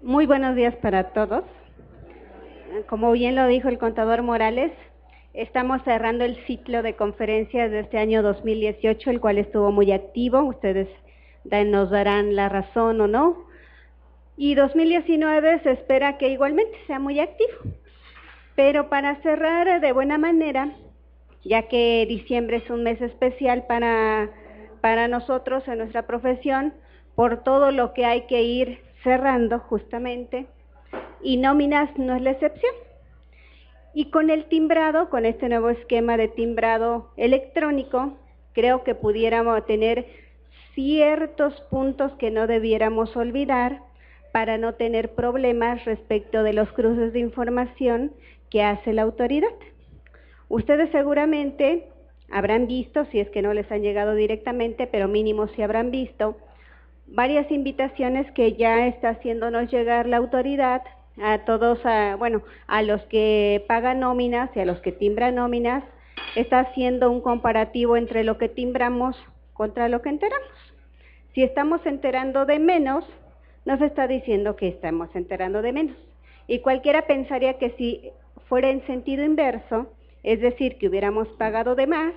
Muy buenos días para todos. Como bien lo dijo el contador Morales, estamos cerrando el ciclo de conferencias de este año 2018, el cual estuvo muy activo. Ustedes nos darán la razón o no. Y 2019 se espera que igualmente sea muy activo. Pero para cerrar de buena manera, ya que diciembre es un mes especial para nosotros en nuestra profesión, por todo lo que hay que ir cerrando justamente, y nóminas no es la excepción. Y con el timbrado, con este nuevo esquema de timbrado electrónico, creo que pudiéramos tener ciertos puntos que no debiéramos olvidar para no tener problemas respecto de los cruces de información que hace la autoridad. Ustedes seguramente habrán visto, si es que no les han llegado directamente, pero mínimo sí habrán visto, varias invitaciones que ya está haciéndonos llegar la autoridad a todos, a los que pagan nóminas y a los que timbran nóminas. Está haciendo un comparativo entre lo que timbramos contra lo que enteramos. Si estamos enterando de menos, nos está diciendo que estamos enterando de menos. Y cualquiera pensaría que si fuera en sentido inverso, es decir, que hubiéramos pagado de más,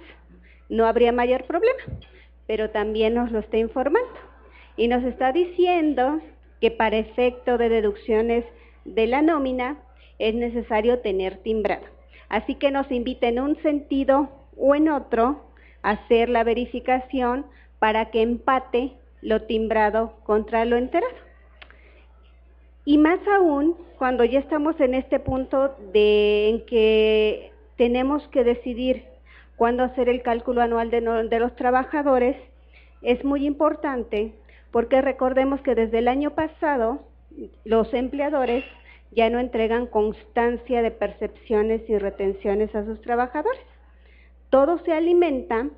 no habría mayor problema, pero también nos lo está informando. Y nos está diciendo que para efecto de deducciones de la nómina es necesario tener timbrado. Así que nos invita en un sentido o en otro a hacer la verificación para que empate lo timbrado contra lo enterado. Y más aún cuando ya estamos en este punto en que tenemos que decidir cuándo hacer el cálculo anual de los trabajadores, es muy importante porque recordemos que desde el año pasado los empleadores ya no entregan constancia de percepciones y retenciones a sus trabajadores. Todo se alimenta,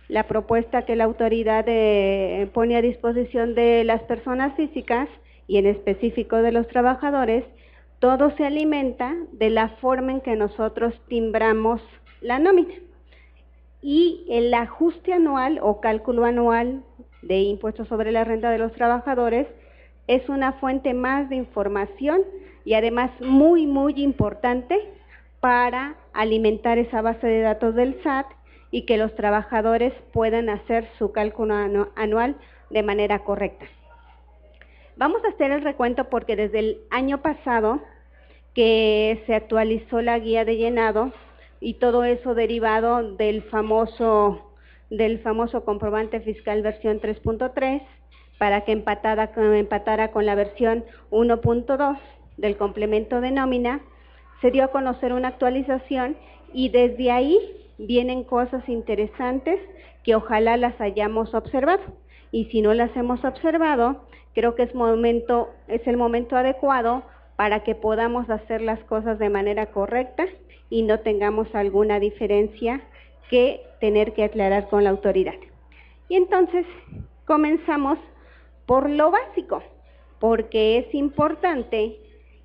la propuesta que la autoridad pone a disposición de las personas físicas y en específico de los trabajadores, todo se alimenta de la forma en que nosotros timbramos la nómina. Y el ajuste anual o cálculo anual de impuestos sobre la renta de los trabajadores es una fuente más de información y además muy, muy importante para alimentar esa base de datos del SAT y que los trabajadores puedan hacer su cálculo anual de manera correcta. Vamos a hacer el recuento porque desde el año pasado que se actualizó la guía de llenado y todo eso derivado del famoso comprobante fiscal versión 3.3 para que empatara con la versión 1.2 del complemento de nómina, se dio a conocer una actualización y desde ahí vienen cosas interesantes que ojalá las hayamos observado. Y si no las hemos observado, creo que es el momento adecuado para que podamos hacer las cosas de manera correcta y no tengamos alguna diferencia que tener que aclarar con la autoridad. Y entonces comenzamos por lo básico, porque es importante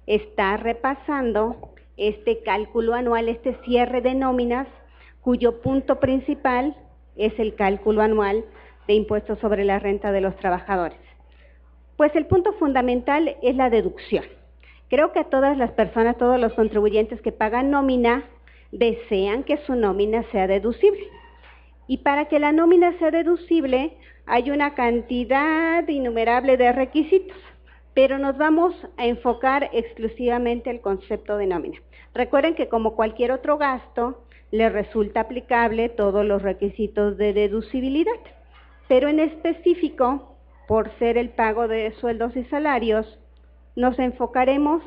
estar repasando este cálculo anual, este cierre de nóminas, cuyo punto principal es el cálculo anual de impuestos sobre la renta de los trabajadores. Pues el punto fundamental es la deducción. Creo que todas las personas, todos los contribuyentes que pagan nómina, desean que su nómina sea deducible. Y para que la nómina sea deducible, hay una cantidad innumerable de requisitos, pero nos vamos a enfocar exclusivamente el concepto de nómina. Recuerden que como cualquier otro gasto, le resulta aplicable todos los requisitos de deducibilidad, pero en específico, por ser el pago de sueldos y salarios, nos enfocaremos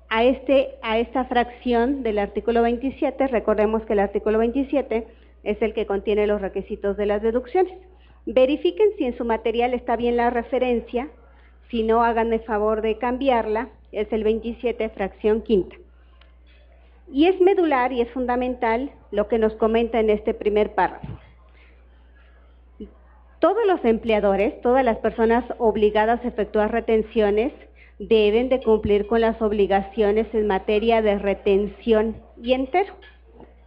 a esta fracción del artículo 27. Recordemos que el artículo 27 es el que contiene los requisitos de las deducciones. Verifiquen si en su material está bien la referencia, si no, háganme favor de cambiarla, es el 27, fracción quinta. Y es medular y es fundamental lo que nos comenta en este primer párrafo. Todos los empleadores, todas las personas obligadas a efectuar retenciones, deben de cumplir con las obligaciones en materia de retención y entero.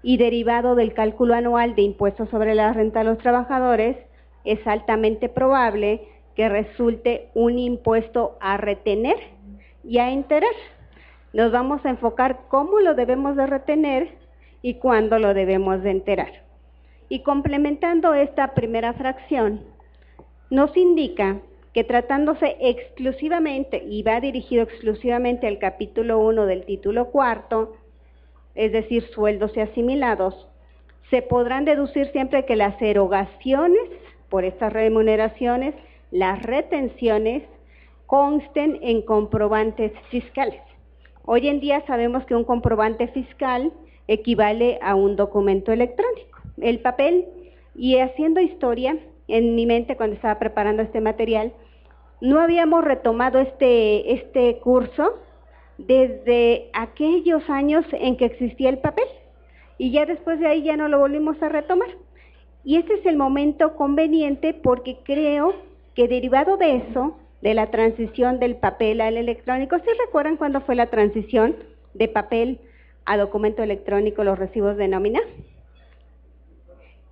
Y derivado del cálculo anual de impuestos sobre la renta de los trabajadores, es altamente probable que resulte un impuesto a retener y a enterar. Nos vamos a enfocar cómo lo debemos de retener y cuándo lo debemos de enterar. Y complementando esta primera fracción, nos indica que tratándose exclusivamente, y va dirigido exclusivamente al capítulo 1 del título cuarto, es decir, sueldos y asimilados, se podrán deducir siempre que las erogaciones por estas remuneraciones, las retenciones, consten en comprobantes fiscales. Hoy en día sabemos que un comprobante fiscal equivale a un documento electrónico. El papel, y haciendo historia en mi mente cuando estaba preparando este material, no habíamos retomado este curso desde aquellos años en que existía el papel. Y ya después de ahí ya no lo volvimos a retomar. Y este es el momento conveniente porque creo que derivado de eso, de la transición del papel al electrónico, ¿sí recuerdan cuándo fue la transición de papel a documento electrónico, los recibos de nómina?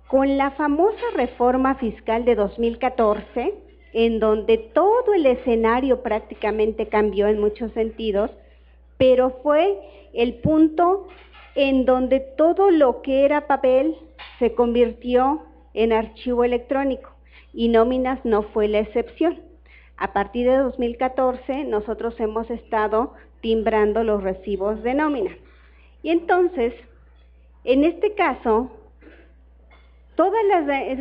Con la famosa reforma fiscal de 2014, en donde todo el escenario prácticamente cambió en muchos sentidos, pero fue el punto en donde todo lo que era papel se convirtió en archivo electrónico y nóminas no fue la excepción. A partir de 2014 nosotros hemos estado timbrando los recibos de nómina. Y entonces, en este caso,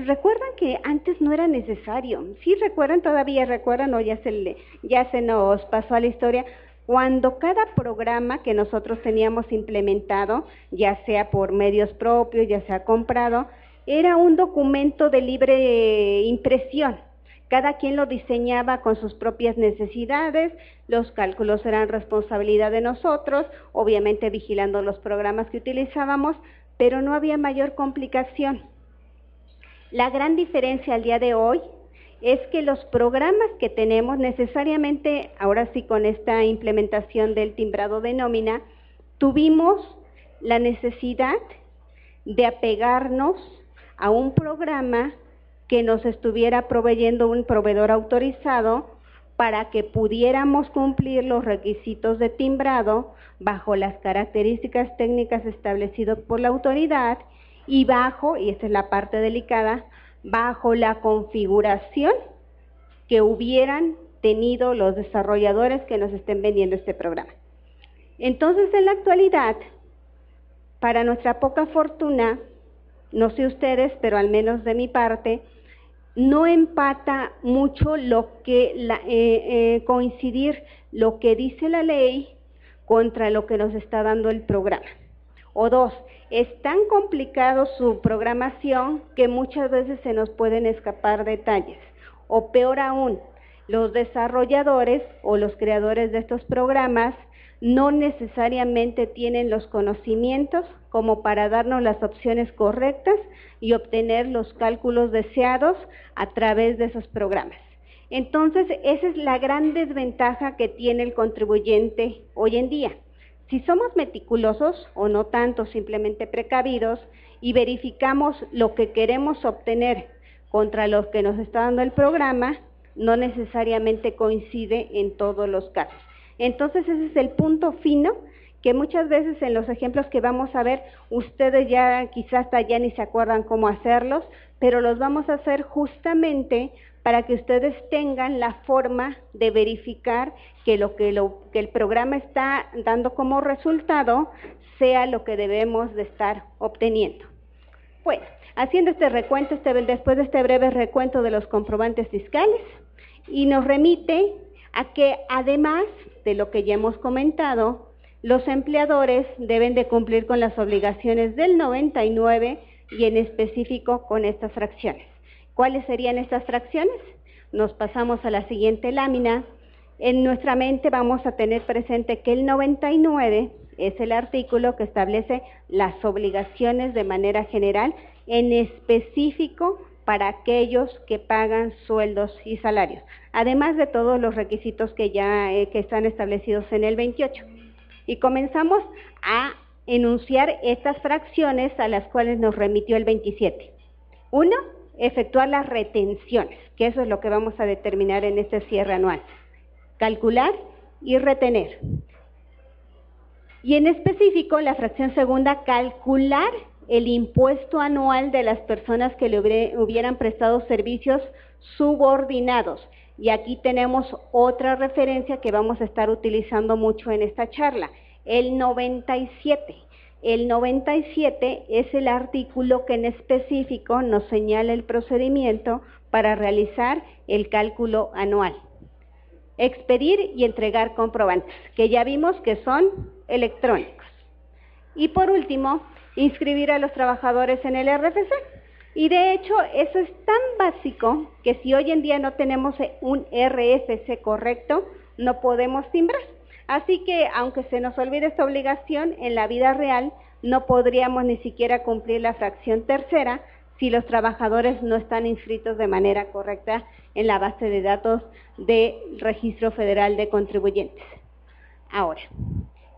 recuerdan que antes no era necesario. ¿Sí recuerdan? ¿Todavía recuerdan o ya se nos pasó a la historia? Cuando cada programa que nosotros teníamos implementado, ya sea por medios propios, ya sea comprado, era un documento de libre impresión. Cada quien lo diseñaba con sus propias necesidades, los cálculos eran responsabilidad de nosotros, obviamente vigilando los programas que utilizábamos, pero no había mayor complicación. La gran diferencia al día de hoy es que los programas que tenemos necesariamente, ahora sí con esta implementación del timbrado de nómina, tuvimos la necesidad de apegarnos a un programa que nos estuviera proveyendo un proveedor autorizado para que pudiéramos cumplir los requisitos de timbrado bajo las características técnicas establecidas por la autoridad y bajo, y esta es la parte delicada, bajo la configuración que hubieran tenido los desarrolladores que nos estén vendiendo este programa. Entonces, en la actualidad, para nuestra poca fortuna, no sé ustedes, pero al menos de mi parte, no empata mucho lo que coincidir lo que dice la ley contra lo que nos está dando el programa. O dos, es tan complicado su programación que muchas veces se nos pueden escapar detalles. O peor aún, los desarrolladores o los creadores de estos programas no necesariamente tienen los conocimientos como para darnos las opciones correctas y obtener los cálculos deseados a través de esos programas. Entonces, esa es la gran desventaja que tiene el contribuyente hoy en día. Si somos meticulosos o no tanto, simplemente precavidos, y verificamos lo que queremos obtener contra lo que nos está dando el programa, no necesariamente coincide en todos los casos. Entonces ese es el punto fino que muchas veces en los ejemplos que vamos a ver, ustedes ya quizás hasta ya ni se acuerdan cómo hacerlos, pero los vamos a hacer justamente para que ustedes tengan la forma de verificar que el programa está dando como resultado sea lo que debemos de estar obteniendo. Bueno, haciendo este recuento, después de este breve recuento de los comprobantes fiscales, y nos remite a que además de lo que ya hemos comentado, los empleadores deben de cumplir con las obligaciones del 99 y en específico con estas fracciones. ¿Cuáles serían estas fracciones? Nos pasamos a la siguiente lámina. En nuestra mente vamos a tener presente que el 99 es el artículo que establece las obligaciones de manera general, en específico para aquellos que pagan sueldos y salarios, además de todos los requisitos que ya que están establecidos en el 28. Y comenzamos a enunciar estas fracciones a las cuales nos remitió el 27. Uno, efectuar las retenciones, que eso es lo que vamos a determinar en este cierre anual. Calcular y retener. Y en específico, la fracción segunda, calcular el impuesto anual de las personas que le hubieran prestado servicios subordinados. Y aquí tenemos otra referencia que vamos a estar utilizando mucho en esta charla, el 97. El 97 es el artículo que en específico nos señala el procedimiento para realizar el cálculo anual. Expedir y entregar comprobantes, que ya vimos que son electrónicos. Y por último, inscribir a los trabajadores en el RFC. Y de hecho, eso es tan básico que si hoy en día no tenemos un RFC correcto, no podemos timbrar. Así que, aunque se nos olvide esta obligación, en la vida real no podríamos ni siquiera cumplir la fracción tercera si los trabajadores no están inscritos de manera correcta en la base de datos del Registro Federal de Contribuyentes. Ahora,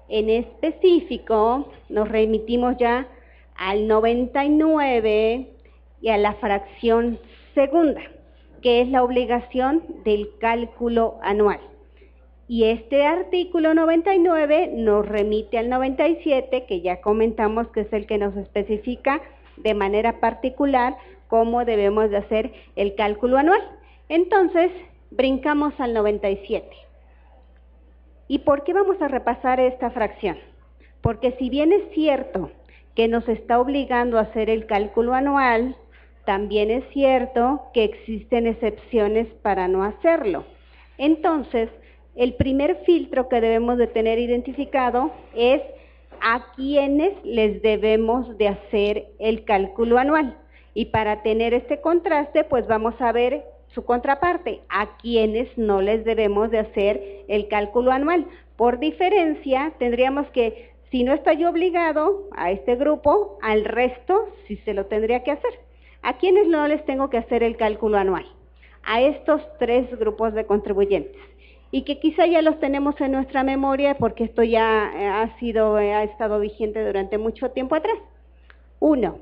en específico, nos remitimos ya al 99 y a la fracción segunda, que es la obligación del cálculo anual. Y este artículo 99 nos remite al 97, que ya comentamos que es el que nos especifica de manera particular cómo debemos de hacer el cálculo anual. Entonces, brincamos al 97. ¿Y por qué vamos a repasar esta fracción? Porque si bien es cierto que nos está obligando a hacer el cálculo anual, también es cierto que existen excepciones para no hacerlo. Entonces, el primer filtro que debemos de tener identificado es a quienes les debemos de hacer el cálculo anual. Y para tener este contraste, pues vamos a ver su contraparte, a quienes no les debemos de hacer el cálculo anual. Por diferencia, tendríamos que, si no estoy obligado a este grupo, al resto sí se lo tendría que hacer. ¿A quienes no les tengo que hacer el cálculo anual? A estos tres grupos de contribuyentes. Y que quizá ya los tenemos en nuestra memoria porque esto ya ha estado vigente durante mucho tiempo atrás. 1.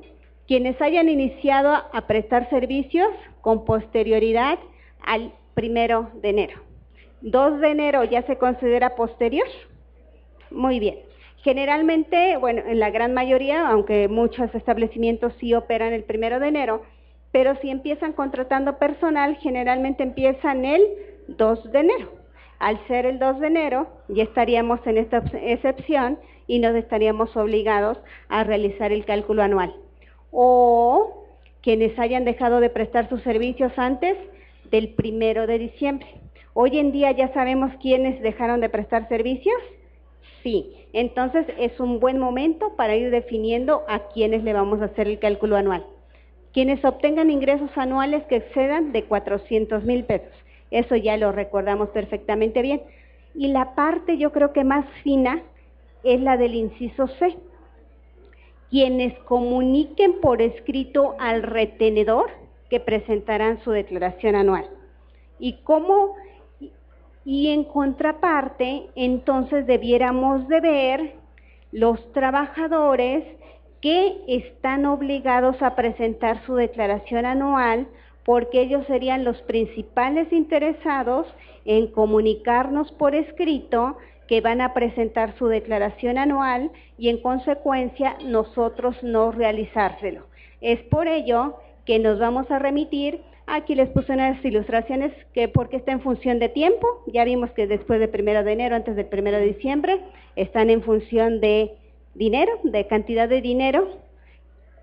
Quienes hayan iniciado a prestar servicios con posterioridad al 1 de enero. 2 de enero ya se considera posterior. Muy bien. Generalmente, bueno, en la gran mayoría, aunque muchos establecimientos sí operan el 1 de enero, pero si empiezan contratando personal, generalmente empiezan el 2 de enero. Al ser el 2 de enero, ya estaríamos en esta excepción y nos estaríamos obligados a realizar el cálculo anual. O quienes hayan dejado de prestar sus servicios antes del 1 de diciembre. Hoy en día ya sabemos quiénes dejaron de prestar servicios. Sí, entonces es un buen momento para ir definiendo a quiénes le vamos a hacer el cálculo anual. Quienes obtengan ingresos anuales que excedan de 400,000 pesos. Eso ya lo recordamos perfectamente bien. Y la parte yo creo que más fina es la del inciso C. Quienes comuniquen por escrito al retenedor que presentarán su declaración anual. Y en contraparte, entonces debiéramos de ver los trabajadores que están obligados a presentar su declaración anual, porque ellos serían los principales interesados en comunicarnos por escrito que van a presentar su declaración anual y en consecuencia nosotros no realizárselo. Es por ello que nos vamos a remitir, aquí les puse unas ilustraciones que porque está en función de tiempo, ya vimos que después del 1 de enero, antes del 1 de diciembre, están en función de dinero, de cantidad de dinero,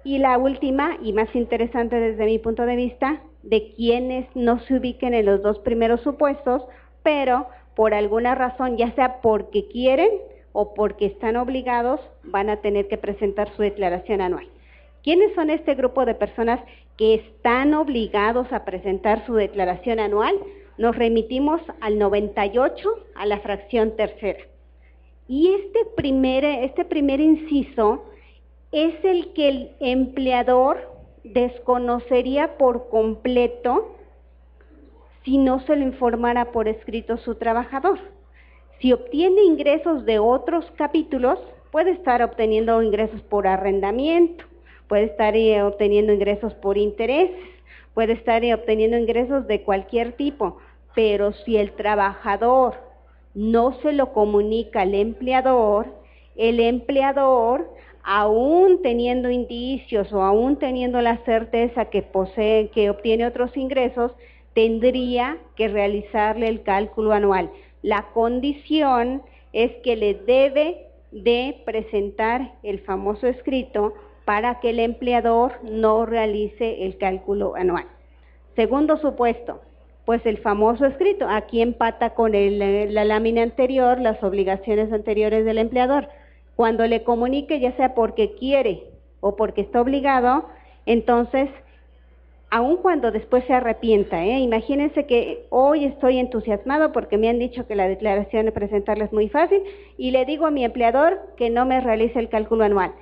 y la última y más interesante desde mi punto de vista, de quienes no se ubiquen en los dos primeros supuestos, pero por alguna razón, ya sea porque quieren o porque están obligados, van a tener que presentar su declaración anual. ¿Quiénes son este grupo de personas que están obligados a presentar su declaración anual? Nos remitimos al 98, a la fracción tercera. Y este primer inciso es el que el empleador desconocería por completo si no se lo informara por escrito su trabajador. Si obtiene ingresos de otros capítulos, puede estar obteniendo ingresos por arrendamiento, puede estar obteniendo ingresos por intereses, puede estar obteniendo ingresos de cualquier tipo, pero si el trabajador no se lo comunica al empleador, el empleador, aún teniendo indicios o aún teniendo la certeza que posee, que obtiene otros ingresos, tendría que realizarle el cálculo anual. La condición es que le debe de presentar el famoso escrito para que el empleador no realice el cálculo anual. Segundo supuesto, pues el famoso escrito. Aquí empata con la lámina anterior, las obligaciones anteriores del empleador. Cuando le comunique, ya sea porque quiere o porque está obligado, entonces, aun cuando después se arrepienta, imagínense que hoy estoy entusiasmado porque me han dicho que la declaración de presentarla es muy fácil y le digo a mi empleador que no me realice el cálculo anual.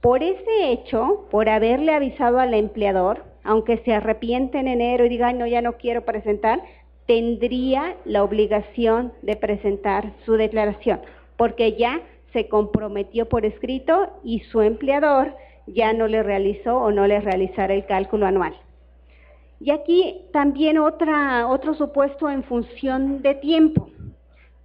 Por ese hecho, por haberle avisado al empleador, aunque se arrepiente en enero y diga, ay, no, ya no quiero presentar, tendría la obligación de presentar su declaración, porque ya se comprometió por escrito y su empleador ya no le realizó o no le realizará el cálculo anual. Y aquí también otro supuesto en función de tiempo.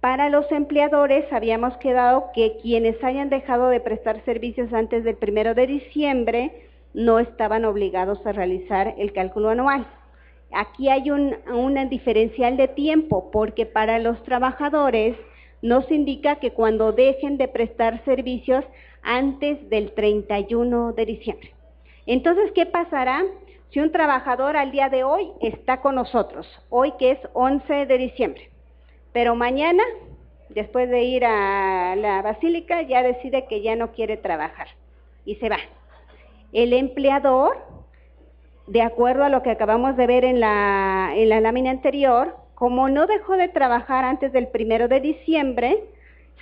Para los empleadores habíamos quedado que quienes hayan dejado de prestar servicios antes del 1 de diciembre no estaban obligados a realizar el cálculo anual. Aquí hay un diferencial de tiempo, porque para los trabajadores nos indica que cuando dejen de prestar servicios antes del 31 de diciembre. Entonces, ¿qué pasará si un trabajador al día de hoy está con nosotros? Hoy que es 11 de diciembre. Pero mañana, después de ir a la basílica, ya decide que ya no quiere trabajar y se va. El empleador, de acuerdo a lo que acabamos de ver en la lámina anterior, como no dejó de trabajar antes del 1 de diciembre,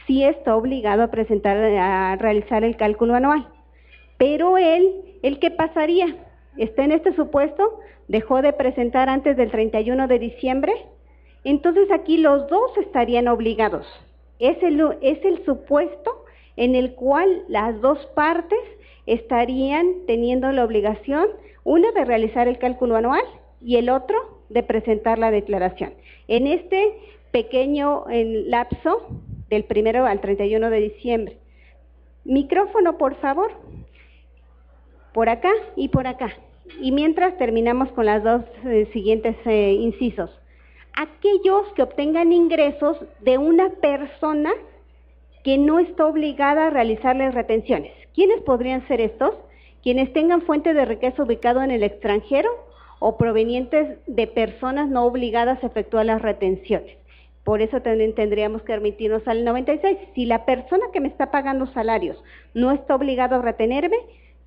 sí está obligado a realizar el cálculo anual. Pero ¿él qué pasaría? Está en este supuesto, dejó de presentar antes del 31 de diciembre, entonces aquí los dos estarían obligados. Es el supuesto en el cual las dos partes estarían teniendo la obligación, una de realizar el cálculo anual y el otro de presentar la declaración. En este pequeño lapso del 1 al 31 de diciembre. Micrófono, por favor. Por acá y por acá. Y mientras terminamos con las dos siguientes incisos. Aquellos que obtengan ingresos de una persona que no está obligada a realizarles retenciones. ¿Quiénes podrían ser estos? Quienes tengan fuente de riqueza ubicado en el extranjero o provenientes de personas no obligadas a efectuar las retenciones. Por eso también tendríamos que remitirnos al 96. Si la persona que me está pagando salarios no está obligado a retenerme,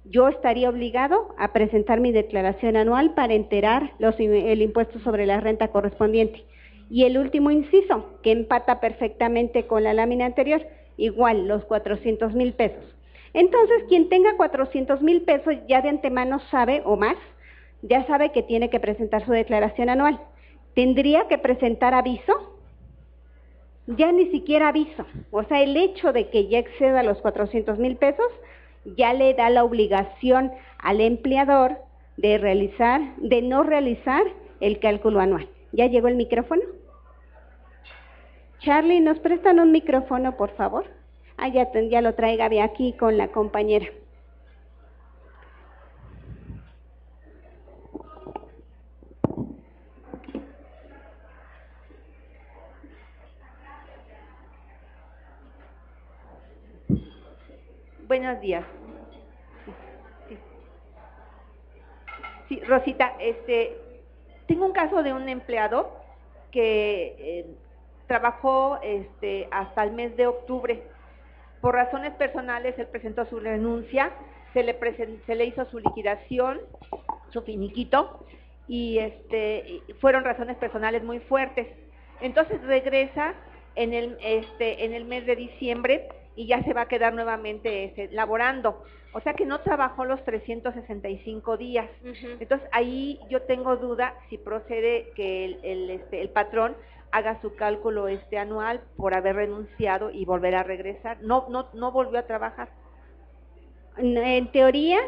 yo estaría obligado a presentar mi declaración anual para enterar el impuesto sobre la renta correspondiente. Y el último inciso, que empata perfectamente con la lámina anterior, igual, los 400,000 pesos. Entonces, quien tenga 400,000 pesos ya de antemano sabe, o más, ya sabe que tiene que presentar su declaración anual. ¿Tendría que presentar aviso? Ya ni siquiera aviso. O sea, el hecho de que ya exceda los 400,000 pesos ya le da la obligación al empleador de no realizar el cálculo anual. ¿Ya llegó el micrófono? Charlie, ¿nos prestan un micrófono, por favor? Ya lo trae Gaby aquí con la compañera. Buenos días. Sí, Rosita, tengo un caso de un empleado que trabajó hasta el mes de octubre. Por razones personales, él presentó su renuncia, se le hizo su liquidación, su finiquito, y fueron razones personales muy fuertes. Entonces regresa en el mes de diciembre y ya se va a quedar nuevamente laborando. O sea que no trabajó los 365 días. Entonces ahí yo tengo duda si procede que el patrón haga su cálculo anual por haber renunciado y volver a regresar. No volvió a trabajar. En teoría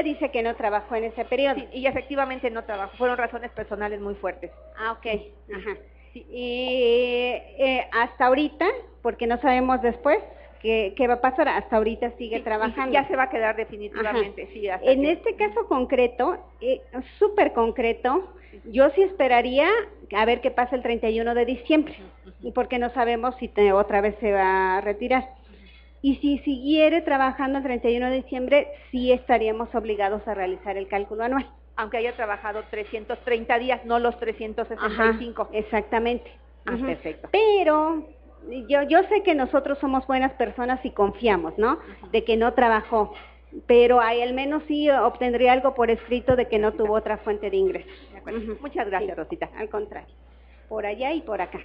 dice que no trabajó en ese periodo. Sí, y efectivamente no trabajó. Fueron razones personales muy fuertes. Ah, ok. Ajá. Sí, hasta ahorita, porque no sabemos después qué va a pasar, hasta ahorita sigue trabajando. Ya se va a quedar definitivamente, Ajá. sí. En este caso concreto, súper concreto, yo sí esperaría a ver qué pasa el 31 de diciembre, porque no sabemos si otra vez se va a retirar. Y si siguiere trabajando el 31 de diciembre, sí estaríamos obligados a realizar el cálculo anual. Aunque haya trabajado 330 días, no los 365. Ajá, exactamente. Perfecto. Pero yo sé que nosotros somos buenas personas y confiamos, ¿no? De que no trabajó, pero al menos sí obtendría algo por escrito de que no tuvo otra fuente de ingresos. De acuerdo. Muchas gracias, Sí, Rosita. Al contrario, por allá y por acá.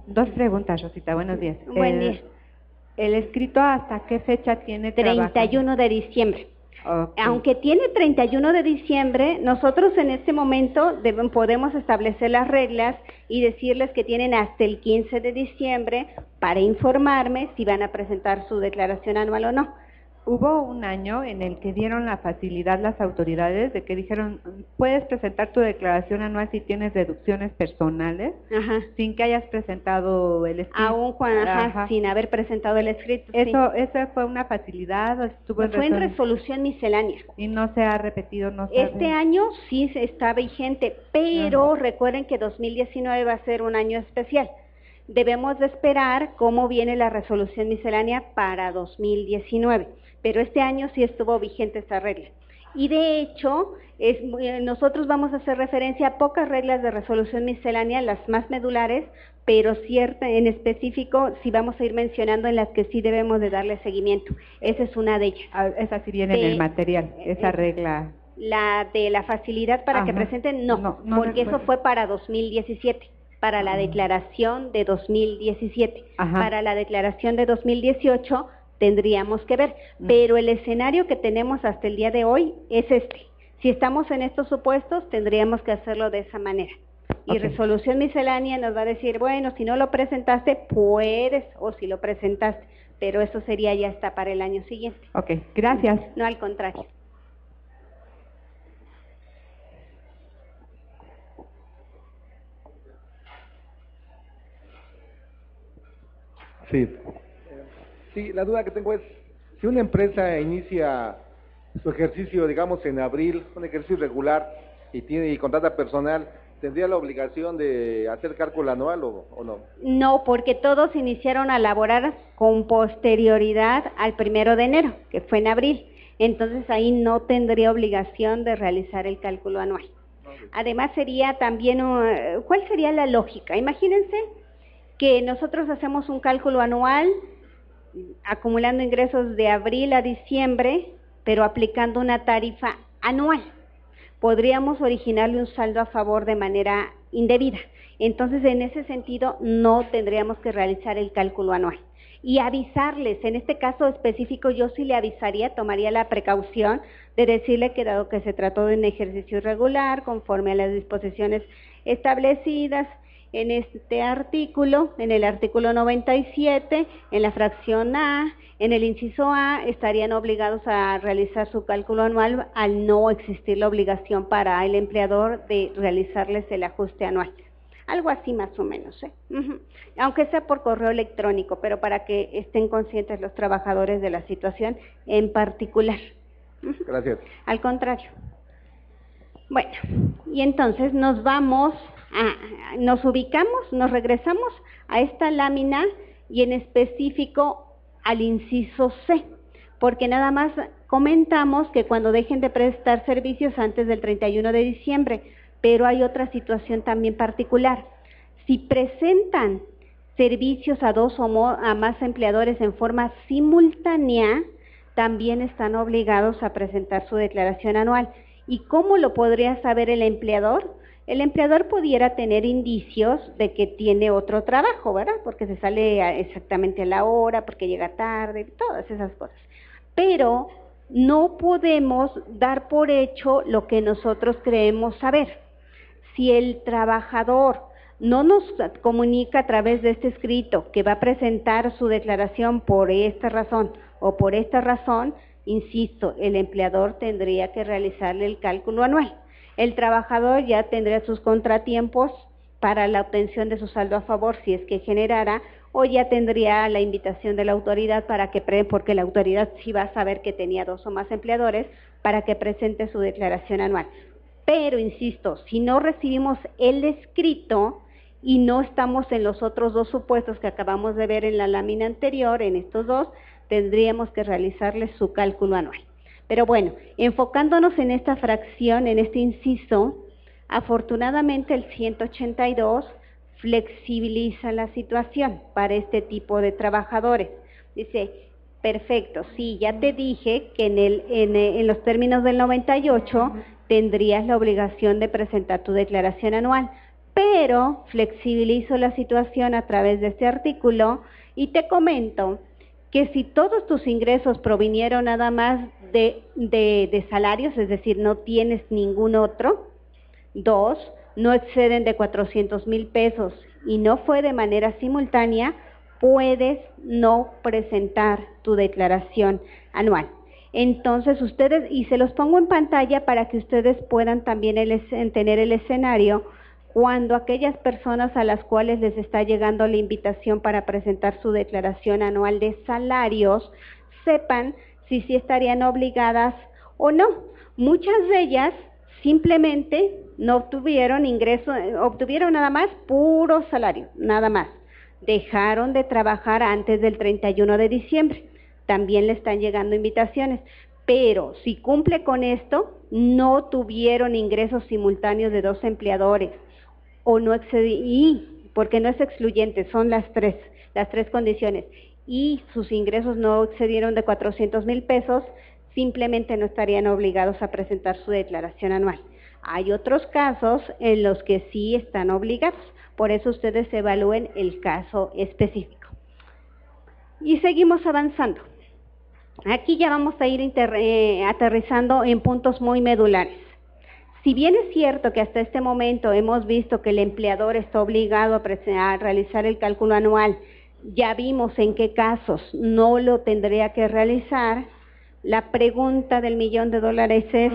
Dos preguntas, Rosita. Buenos días. Buen día. ¿El escrito hasta qué fecha tiene 31 de diciembre. Okay. Aunque tiene 31 de diciembre, nosotros en este momento podemos establecer las reglas y decirles que tienen hasta el 15 de diciembre para informarme si van a presentar su declaración anual o no. Hubo un año en el que dieron la facilidad las autoridades de que dijeron, puedes presentar tu declaración anual si tienes deducciones personales, Ajá. sin que hayas presentado el escrito. Aún sin haber presentado el escrito. ¿Eso fue una facilidad? Fue en resolución miscelánea. Y no se ha repetido, no se Este año sí está vigente, pero recuerden que 2019 va a ser un año especial. Debemos de esperar cómo viene la resolución miscelánea para 2019, pero este año sí estuvo vigente esta regla. Y de hecho, nosotros vamos a hacer referencia a pocas reglas de resolución miscelánea, las más medulares, pero en específico sí vamos a ir mencionando en las que sí debemos de darle seguimiento. Esa es una de ellas. Esa sí viene en el material, esa regla. La de la facilidad para que presenten, no porque eso fue para 2017. Para la declaración de 2017. Para la declaración de 2018 tendríamos que ver, pero el escenario que tenemos hasta el día de hoy es este. Si estamos en estos supuestos, tendríamos que hacerlo de esa manera. Y resolución miscelánea nos va a decir, bueno, si no lo presentaste, puedes, o si lo presentaste, pero eso sería ya hasta para el año siguiente. Ok, gracias. No, al contrario. Sí, la duda que tengo es, si una empresa inicia su ejercicio, digamos, en abril, un ejercicio regular, y contrata personal, ¿tendría la obligación de hacer cálculo anual o no? No, porque todos iniciaron a laborar con posterioridad al 1 de enero, que fue en abril. Entonces ahí no tendría obligación de realizar el cálculo anual. Además sería también, ¿cuál sería la lógica? Imagínense que nosotros hacemos un cálculo anual acumulando ingresos de abril a diciembre, pero aplicando una tarifa anual. Podríamos originarle un saldo a favor de manera indebida. Entonces, en ese sentido, no tendríamos que realizar el cálculo anual. Y avisarles, en este caso específico, yo sí le avisaría, tomaría la precaución de decirle que dado que se trató de un ejercicio irregular, conforme a las disposiciones establecidas en este artículo, en el artículo 97, en la fracción A, en el inciso A, estarían obligados a realizar su cálculo anual al no existir la obligación para el empleador de realizarles el ajuste anual. Algo así más o menos, aunque sea por correo electrónico, pero para que estén conscientes los trabajadores de la situación en particular. Gracias. Al contrario. Bueno, y entonces nos ubicamos, nos regresamos a esta lámina y en específico al inciso C, porque nada más comentamos que cuando dejen de prestar servicios antes del 31 de diciembre, pero hay otra situación también particular. Si presentan servicios a dos o a más empleadores en forma simultánea, también están obligados a presentar su declaración anual. ¿Y cómo lo podría saber el empleador? El empleador pudiera tener indicios de que tiene otro trabajo, ¿verdad? Porque se sale exactamente a la hora, porque llega tarde, todas esas cosas. Pero no podemos dar por hecho lo que nosotros creemos saber. Si el trabajador no nos comunica a través de este escrito que va a presentar su declaración por esta razón o por esta razón, Insisto, el empleador tendría que realizarle el cálculo anual. El trabajador ya tendría sus contratiempos para la obtención de su saldo a favor, si es que generara, o ya tendría la invitación de la autoridad para que, porque la autoridad sí va a saber que tenía 2 o más empleadores, para que presente su declaración anual. Pero, insisto, si no recibimos el escrito y no estamos en los otros 2 supuestos que acabamos de ver en la lámina anterior, en estos 2, tendríamos que realizarles su cálculo anual. Pero bueno, enfocándonos en esta fracción, en este inciso, afortunadamente el 182 flexibiliza la situación para este tipo de trabajadores. Dice, perfecto, sí, ya te dije que en los términos del 98 tendrías la obligación de presentar tu declaración anual, pero flexibilizo la situación a través de este artículo y te comento que si todos tus ingresos provinieron nada más de salarios, es decir, no tienes ningún otro, 2, no exceden de 400,000 pesos y no fue de manera simultánea, puedes no presentar tu declaración anual. Entonces ustedes, y se los pongo en pantalla para que ustedes puedan también tener el escenario cuando aquellas personas a las cuales les está llegando la invitación para presentar su declaración anual de salarios, sepan si sí estarían obligadas o no. Muchas de ellas simplemente no obtuvieron ingreso, obtuvieron nada más puro salario, nada más. Dejaron de trabajar antes del 31 de diciembre. También le están llegando invitaciones. Pero si cumple con esto, no tuvieron ingresos simultáneos de 2 empleadores. O no porque no es excluyente, son las tres condiciones. Y sus ingresos no excedieron de 400,000 pesos, simplemente no estarían obligados a presentar su declaración anual. Hay otros casos en los que sí están obligados, por eso ustedes evalúen el caso específico. Y seguimos avanzando. Aquí ya vamos a ir aterrizando en puntos muy medulares. Si bien es cierto que hasta este momento hemos visto que el empleador está obligado a realizar el cálculo anual, ya vimos en qué casos no lo tendría que realizar, la pregunta del $1,000,000 es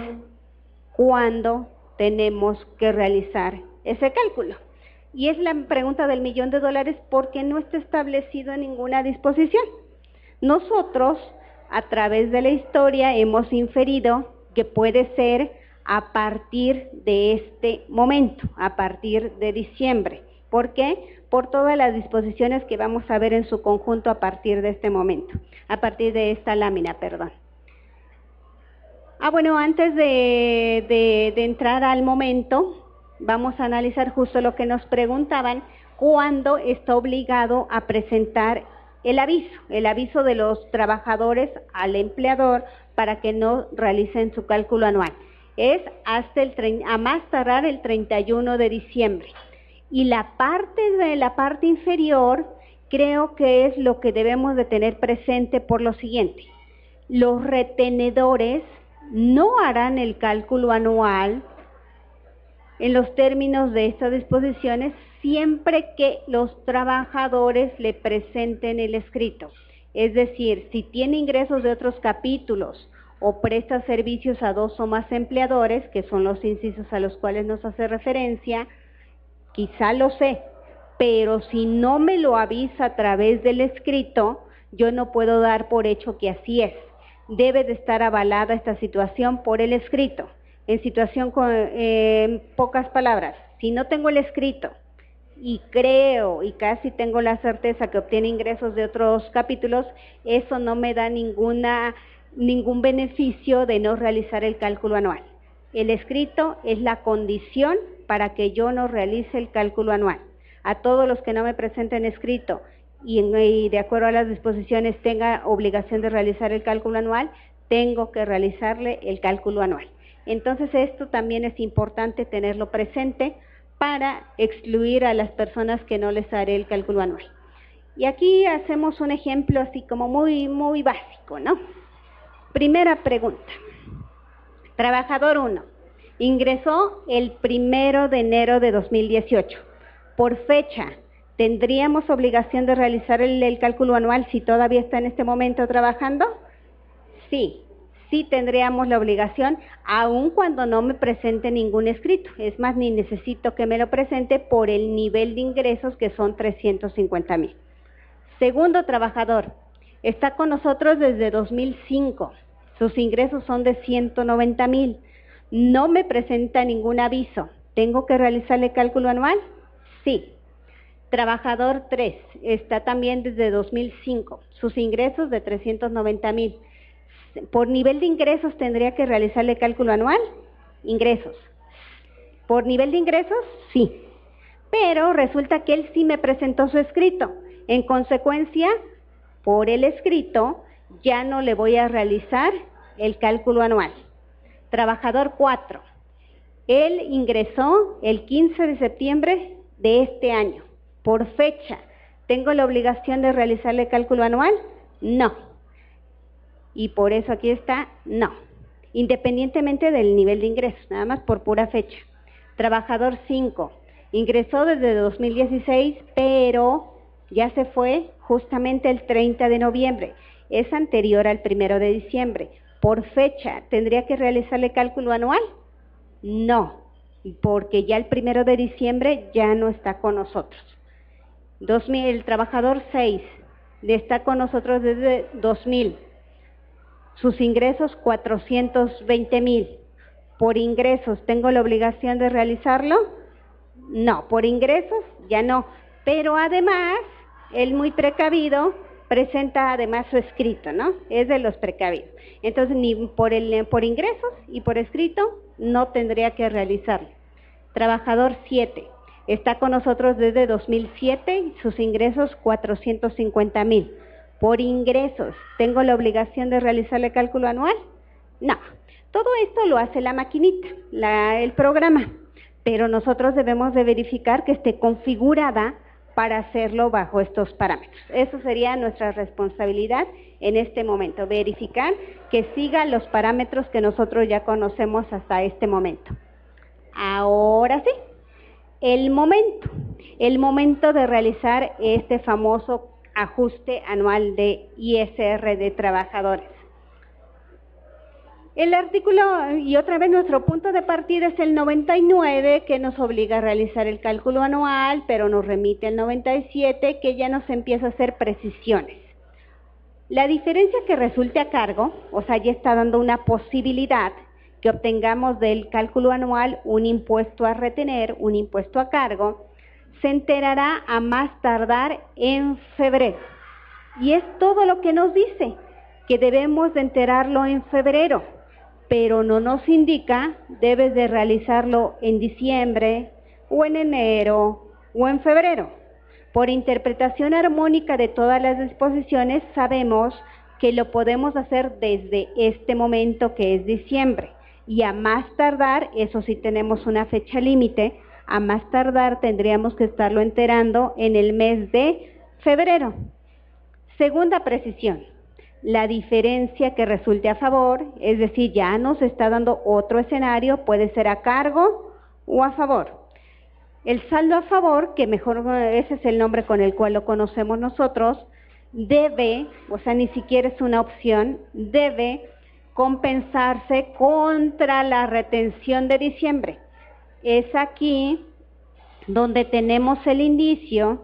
¿cuándo tenemos que realizar ese cálculo? Y es la pregunta del $1,000,000 porque no está establecido en ninguna disposición. Nosotros, a través de la historia, hemos inferido que puede ser a partir de este momento, a partir de diciembre. ¿Por qué? Por todas las disposiciones que vamos a ver en su conjunto a partir de este momento, a partir de esta lámina, perdón. Bueno, antes de entrar al momento, vamos a analizar justo lo que nos preguntaban, ¿cuándo está obligado a presentar el aviso de los trabajadores al empleador para que no realicen su cálculo anual? Es hasta a más tardar el 31 de diciembre. Y la parte inferior creo que es lo que debemos de tener presente por lo siguiente. Los retenedores no harán el cálculo anual en los términos de estas disposiciones siempre que los trabajadores le presenten el escrito. Es decir, si tiene ingresos de otros capítulos o presta servicios a 2 o más empleadores, que son los incisos a los cuales nos hace referencia, quizá lo sé, pero si no me lo avisa a través del escrito, yo no puedo dar por hecho que así es. Debe de estar avalada esta situación por el escrito. En pocas palabras, si no tengo el escrito y creo y casi tengo la certeza que obtiene ingresos de otros capítulos, eso no me da ningún beneficio de no realizar el cálculo anual. El escrito es la condición para que yo no realice el cálculo anual. A todos los que no me presenten escrito y de acuerdo a las disposiciones tenga obligación de realizar el cálculo anual, tengo que realizarle el cálculo anual. Entonces esto también es importante tenerlo presente para excluir a las personas que no les haré el cálculo anual. Y aquí hacemos un ejemplo así como muy, muy básico, ¿no? Primera pregunta. Trabajador 1. Ingresó el 1 de enero de 2018. Por fecha, ¿tendríamos obligación de realizar el cálculo anual si todavía está en este momento trabajando? Sí. sí tendríamos la obligación, aun cuando no me presente ningún escrito. Es más, ni necesito que me lo presente por el nivel de ingresos, que son 350,000. Segundo trabajador, está con nosotros desde 2005. Sus ingresos son de 190,000. No me presenta ningún aviso. ¿Tengo que realizarle cálculo anual? Sí. Trabajador 3, está también desde 2005. Sus ingresos de 390,000. ¿Por nivel de ingresos tendría que realizarle cálculo anual? Ingresos. ¿Por nivel de ingresos? Sí. Pero resulta que él sí me presentó su escrito. En consecuencia, por el escrito, ya no le voy a realizar el cálculo anual. Trabajador 4. Él ingresó el 15 de septiembre de este año. Por fecha, ¿tengo la obligación de realizarle cálculo anual? No. Y por eso aquí está, no. Independientemente del nivel de ingresos, nada más por pura fecha. Trabajador 5. Ingresó desde 2016, pero ya se fue justamente el 30 de noviembre. Es anterior al 1 de diciembre. Por fecha, ¿tendría que realizarle cálculo anual? No, porque ya el 1 de diciembre ya no está con nosotros. El trabajador 6 está con nosotros desde 2000. Sus ingresos 420,000. ¿Por ingresos tengo la obligación de realizarlo? No, por ingresos ya no. Pero además, él muy precavido presenta además su escrito, ¿no? Es de los precavidos. Entonces, ni por ingresos y por escrito no tendría que realizarlo. Trabajador 7. Está con nosotros desde 2007 y sus ingresos 450,000. Por ingresos, ¿tengo la obligación de realizarle cálculo anual? No. Todo esto lo hace la maquinita, el programa, pero nosotros debemos de verificar que esté configurada para hacerlo bajo estos parámetros. Eso sería nuestra responsabilidad en este momento, verificar que siga los parámetros que nosotros ya conocemos hasta este momento. Ahora sí. El momento de realizar este famoso ajuste anual de ISR de trabajadores. El artículo, y otra vez nuestro punto de partida es el 99, que nos obliga a realizar el cálculo anual, pero nos remite al 97, que ya nos empieza a hacer precisiones. La diferencia que resulte a cargo, o sea, ya está dando una posibilidad que obtengamos del cálculo anual un impuesto a retener, un impuesto a cargo, se enterará a más tardar en febrero. Y es todo lo que nos dice, que debemos de enterarlo en febrero, pero no nos indica, debes de realizarlo en diciembre, o en enero, o en febrero. Por interpretación armónica de todas las disposiciones, sabemos que lo podemos hacer desde este momento, que es diciembre. Y a más tardar, eso sí tenemos una fecha límite, a más tardar tendríamos que estarlo enterando en el mes de febrero. Segunda precisión, la diferencia que resulte a favor, es decir, ya nos está dando otro escenario, puede ser a cargo o a favor. El saldo a favor, que mejor ese es el nombre con el cual lo conocemos nosotros, debe, o sea, ni siquiera es una opción, debe compensarse contra la retención de diciembre. Es aquí donde tenemos el indicio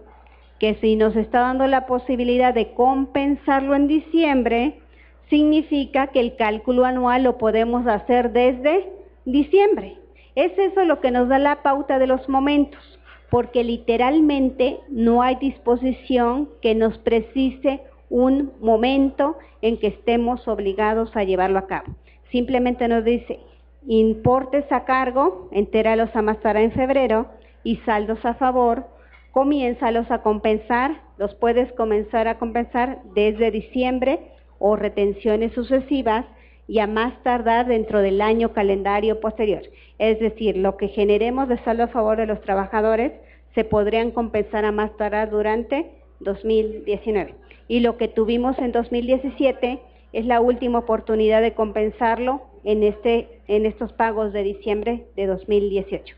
que si nos está dando la posibilidad de compensarlo en diciembre, significa que el cálculo anual lo podemos hacer desde diciembre. Es eso lo que nos da la pauta de los momentos, porque literalmente no hay disposición que nos precise un momento en que estemos obligados a llevarlo a cabo. Simplemente nos dice, importes a cargo, entéralos a más tardar en febrero, y saldos a favor, comiénzalos a compensar, los puedes comenzar a compensar desde diciembre o retenciones sucesivas y a más tardar dentro del año calendario posterior. Es decir, lo que generemos de saldo a favor de los trabajadores se podrían compensar a más tardar durante 2019. Y lo que tuvimos en 2017 es la última oportunidad de compensarlo en estos pagos de diciembre de 2018.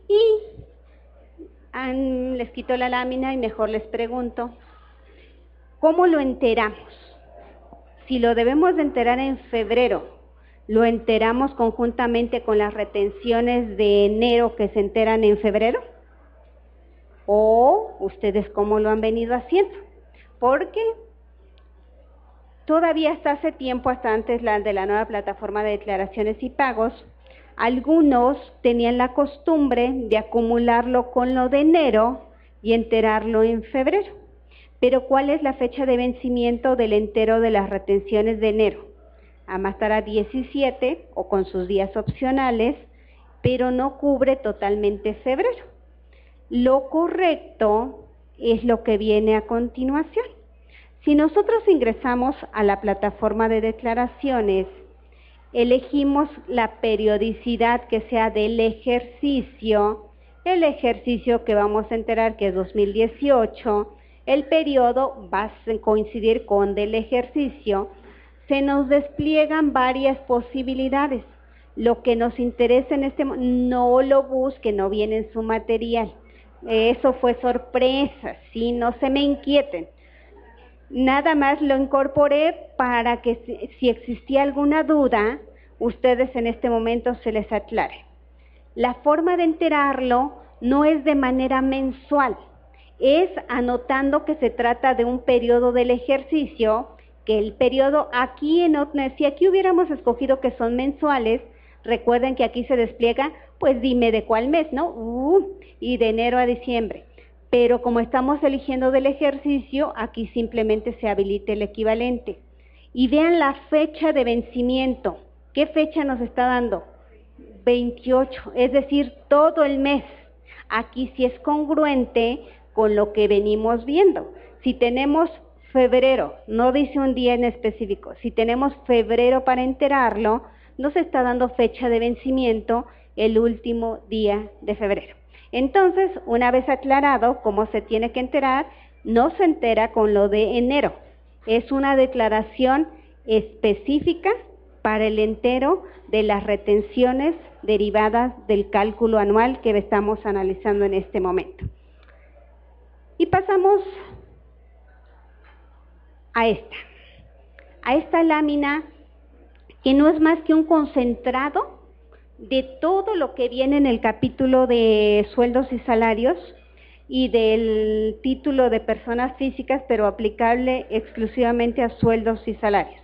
Y les quito la lámina y mejor les pregunto, ¿cómo lo enteramos? Si lo debemos de enterar en febrero, ¿lo enteramos conjuntamente con las retenciones de enero que se enteran en febrero? ¿O ustedes cómo lo han venido haciendo? Porque todavía hasta hace tiempo, hasta antes de la nueva plataforma de declaraciones y pagos, algunos tenían la costumbre de acumularlo con lo de enero y enterarlo en febrero. Pero ¿cuál es la fecha de vencimiento del entero de las retenciones de enero? A más tardar 17 o con sus días opcionales, pero no cubre totalmente febrero. Lo correcto es lo que viene a continuación. Si nosotros ingresamos a la plataforma de declaraciones, elegimos la periodicidad que sea del ejercicio, el ejercicio que vamos a enterar que es 2018, el periodo va a coincidir con del ejercicio, se nos despliegan varias posibilidades. Lo que nos interesa en este momento, no lo busque, no viene en su material. Eso fue sorpresa, ¿sí? No se me inquieten. Nada más lo incorporé para que si existía alguna duda, ustedes en este momento se les aclare. La forma de enterarlo no es de manera mensual, es anotando que se trata de un periodo del ejercicio, que el periodo aquí, si aquí hubiéramos escogido que son mensuales, recuerden que aquí se despliega, pues dime de cuál mes, ¿no? Y de enero a diciembre. Pero como estamos eligiendo del ejercicio, aquí simplemente se habilita el equivalente. Y vean la fecha de vencimiento. ¿Qué fecha nos está dando? 28, es decir, todo el mes. Aquí sí es congruente con lo que venimos viendo. Si tenemos febrero, no dice un día en específico, si tenemos febrero para enterarlo, nos está dando fecha de vencimiento el último día de febrero. Entonces, una vez aclarado cómo se tiene que enterar, no se entera con lo de enero. Es una declaración específica para el entero de las retenciones derivadas del cálculo anual que estamos analizando en este momento. Y pasamos a esta lámina que no es más que un concentrado de todo lo que viene en el capítulo de sueldos y salarios y del título de personas físicas, pero aplicable exclusivamente a sueldos y salarios.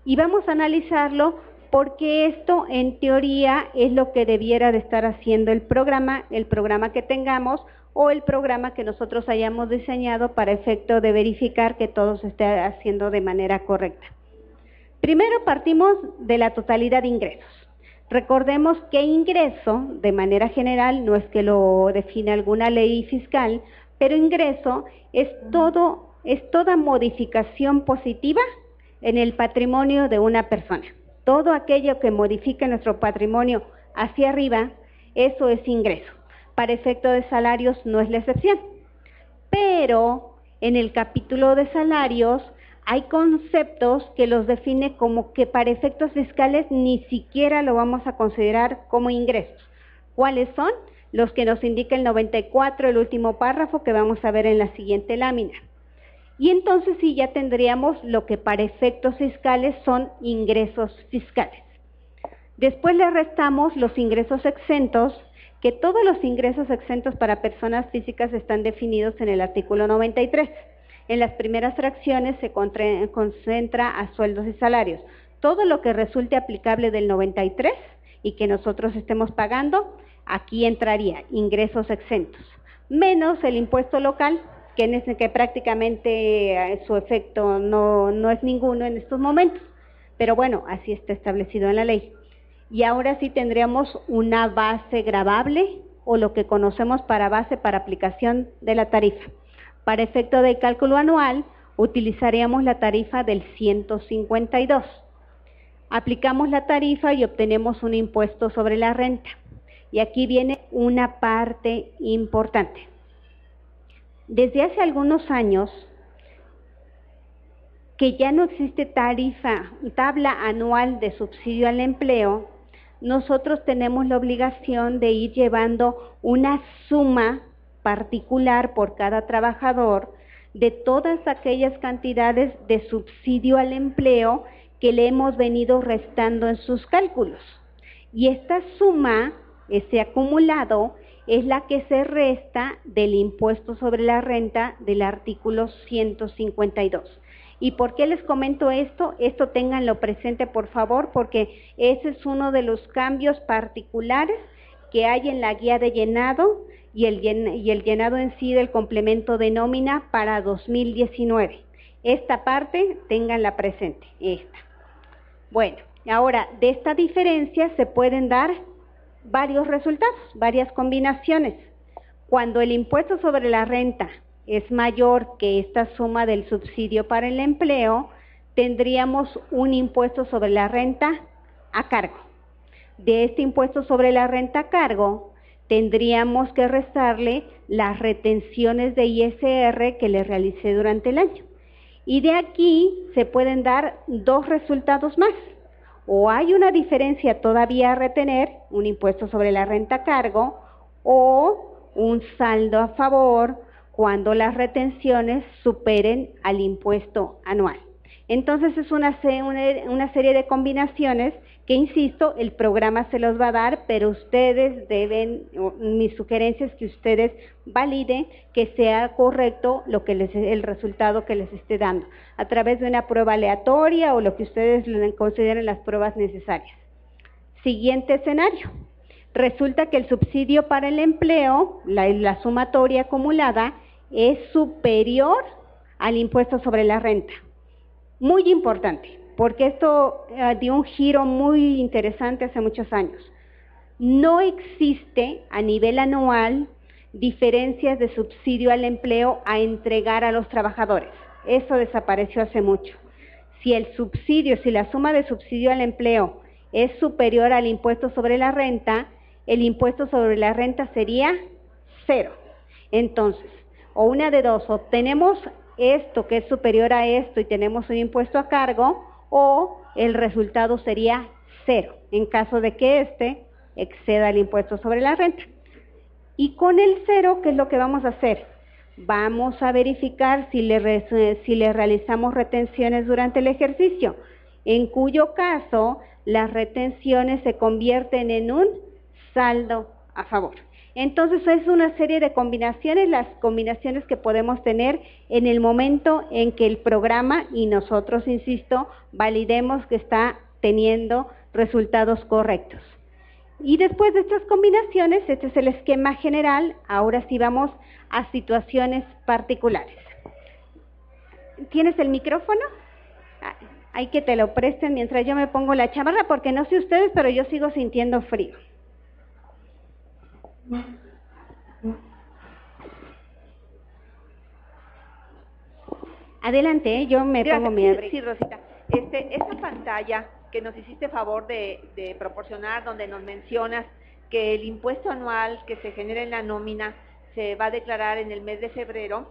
Y vamos a analizarlo porque esto en teoría es lo que debiera de estar haciendo el programa que tengamos o el programa que nosotros hayamos diseñado para efecto de verificar que todo se esté haciendo de manera correcta. Primero partimos de la totalidad de ingresos. Recordemos que ingreso, de manera general, no es que lo define alguna ley fiscal, pero ingreso es toda modificación positiva en el patrimonio de una persona. Todo aquello que modifique nuestro patrimonio hacia arriba, eso es ingreso. Para efecto de salarios no es la excepción. Pero en el capítulo de salarios hay conceptos que los define como que para efectos fiscales ni siquiera lo vamos a considerar como ingresos. ¿Cuáles son? Los que nos indica el 94, el último párrafo que vamos a ver en la siguiente lámina. Y entonces sí ya tendríamos lo que para efectos fiscales son ingresos fiscales. Después le restamos los ingresos exentos, que todos los ingresos exentos para personas físicas están definidos en el artículo 93. En las primeras fracciones se concentra a sueldos y salarios. Todo lo que resulte aplicable del 93 y que nosotros estemos pagando, aquí entraría ingresos exentos, menos el impuesto local, que prácticamente su efecto no es ninguno en estos momentos. Pero bueno, así está establecido en la ley. Y ahora sí tendríamos una base gravable o lo que conocemos para base para aplicación de la tarifa. Para efecto de cálculo anual, utilizaríamos la tarifa del 152. Aplicamos la tarifa y obtenemos un impuesto sobre la renta. Y aquí viene una parte importante. Desde hace algunos años, que ya no existe tabla anual de subsidio al empleo, nosotros tenemos la obligación de ir llevando una suma particular por cada trabajador de todas aquellas cantidades de subsidio al empleo que le hemos venido restando en sus cálculos. Y esta suma, ese acumulado, es la que se resta del impuesto sobre la renta del artículo 152. ¿Y por qué les comento esto? Esto ténganlo presente, por favor, porque ese es uno de los cambios particulares que hay en la guía de llenado y el llenado en sí del complemento de nómina para 2019. Esta parte, ténganla presente, esta. Bueno, ahora, de esta diferencia se pueden dar varios resultados, varias combinaciones. Cuando el impuesto sobre la renta es mayor que esta suma del subsidio para el empleo, tendríamos un impuesto sobre la renta a cargo. De este impuesto sobre la renta a cargo, tendríamos que restarle las retenciones de ISR que le realicé durante el año. Y de aquí se pueden dar dos resultados más. O hay una diferencia todavía a retener, un impuesto sobre la renta a cargo, o un saldo a favor cuando las retenciones superen al impuesto anual. Entonces es una serie de combinaciones que, insisto, el programa se los va a dar, pero ustedes deben, mi sugerencia es que ustedes validen que sea correcto el resultado que les esté dando, a través de una prueba aleatoria o lo que ustedes consideren las pruebas necesarias. Siguiente escenario. Resulta que el subsidio para el empleo, la sumatoria acumulada, es superior al impuesto sobre la renta. Muy importante, porque esto dio un giro muy interesante hace muchos años. No existe a nivel anual diferencias de subsidio al empleo a entregar a los trabajadores. Eso desapareció hace mucho. Si la suma de subsidio al empleo es superior al impuesto sobre la renta, el impuesto sobre la renta sería 0. Entonces, o una de dos, o tenemos esto que es superior a esto y tenemos un impuesto a cargo, o el resultado sería 0, en caso de que éste exceda el impuesto sobre la renta. Y con el 0, ¿qué es lo que vamos a hacer? Vamos a verificar si le realizamos retenciones durante el ejercicio, en cuyo caso las retenciones se convierten en un saldo a favor. Entonces es una serie de combinaciones, las combinaciones que podemos tener en el momento en que el programa, y nosotros, insisto, validemos que está teniendo resultados correctos. Y después de estas combinaciones, este es el esquema general. Ahora sí vamos a situaciones particulares. ¿Tienes el micrófono? Hay que te lo presten mientras yo me pongo la chamarra, porque no sé ustedes, pero yo sigo sintiendo frío. Adelante, yo me pongo mi abrigo. Sí, Rosita. Esta pantalla que nos hiciste favor de proporcionar, donde nos mencionas que el impuesto anual que se genera en la nómina se va a declarar en el mes de febrero.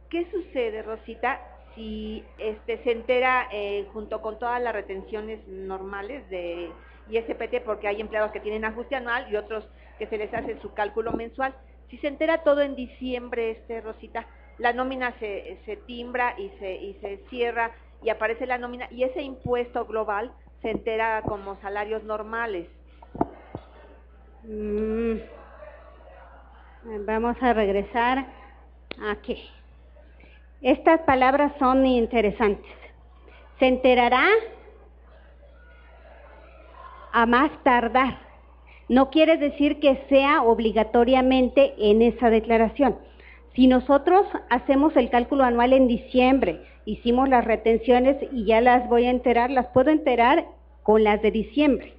¿Qué sucede, Rosita, si se entera junto con todas las retenciones normales de ISPT, porque hay empleados que tienen ajuste anual y otros que se les hace su cálculo mensual? Si se entera todo en diciembre, Rosita, la nómina se timbra y se cierra y aparece la nómina, y ese impuesto global se entera como salarios normales. Vamos a regresar aquí. Estas palabras son interesantes. Se enterará a más tardar. No quiere decir que sea obligatoriamente en esa declaración. Si nosotros hacemos el cálculo anual en diciembre, hicimos las retenciones y ya las voy a enterar, las puedo enterar con las de diciembre.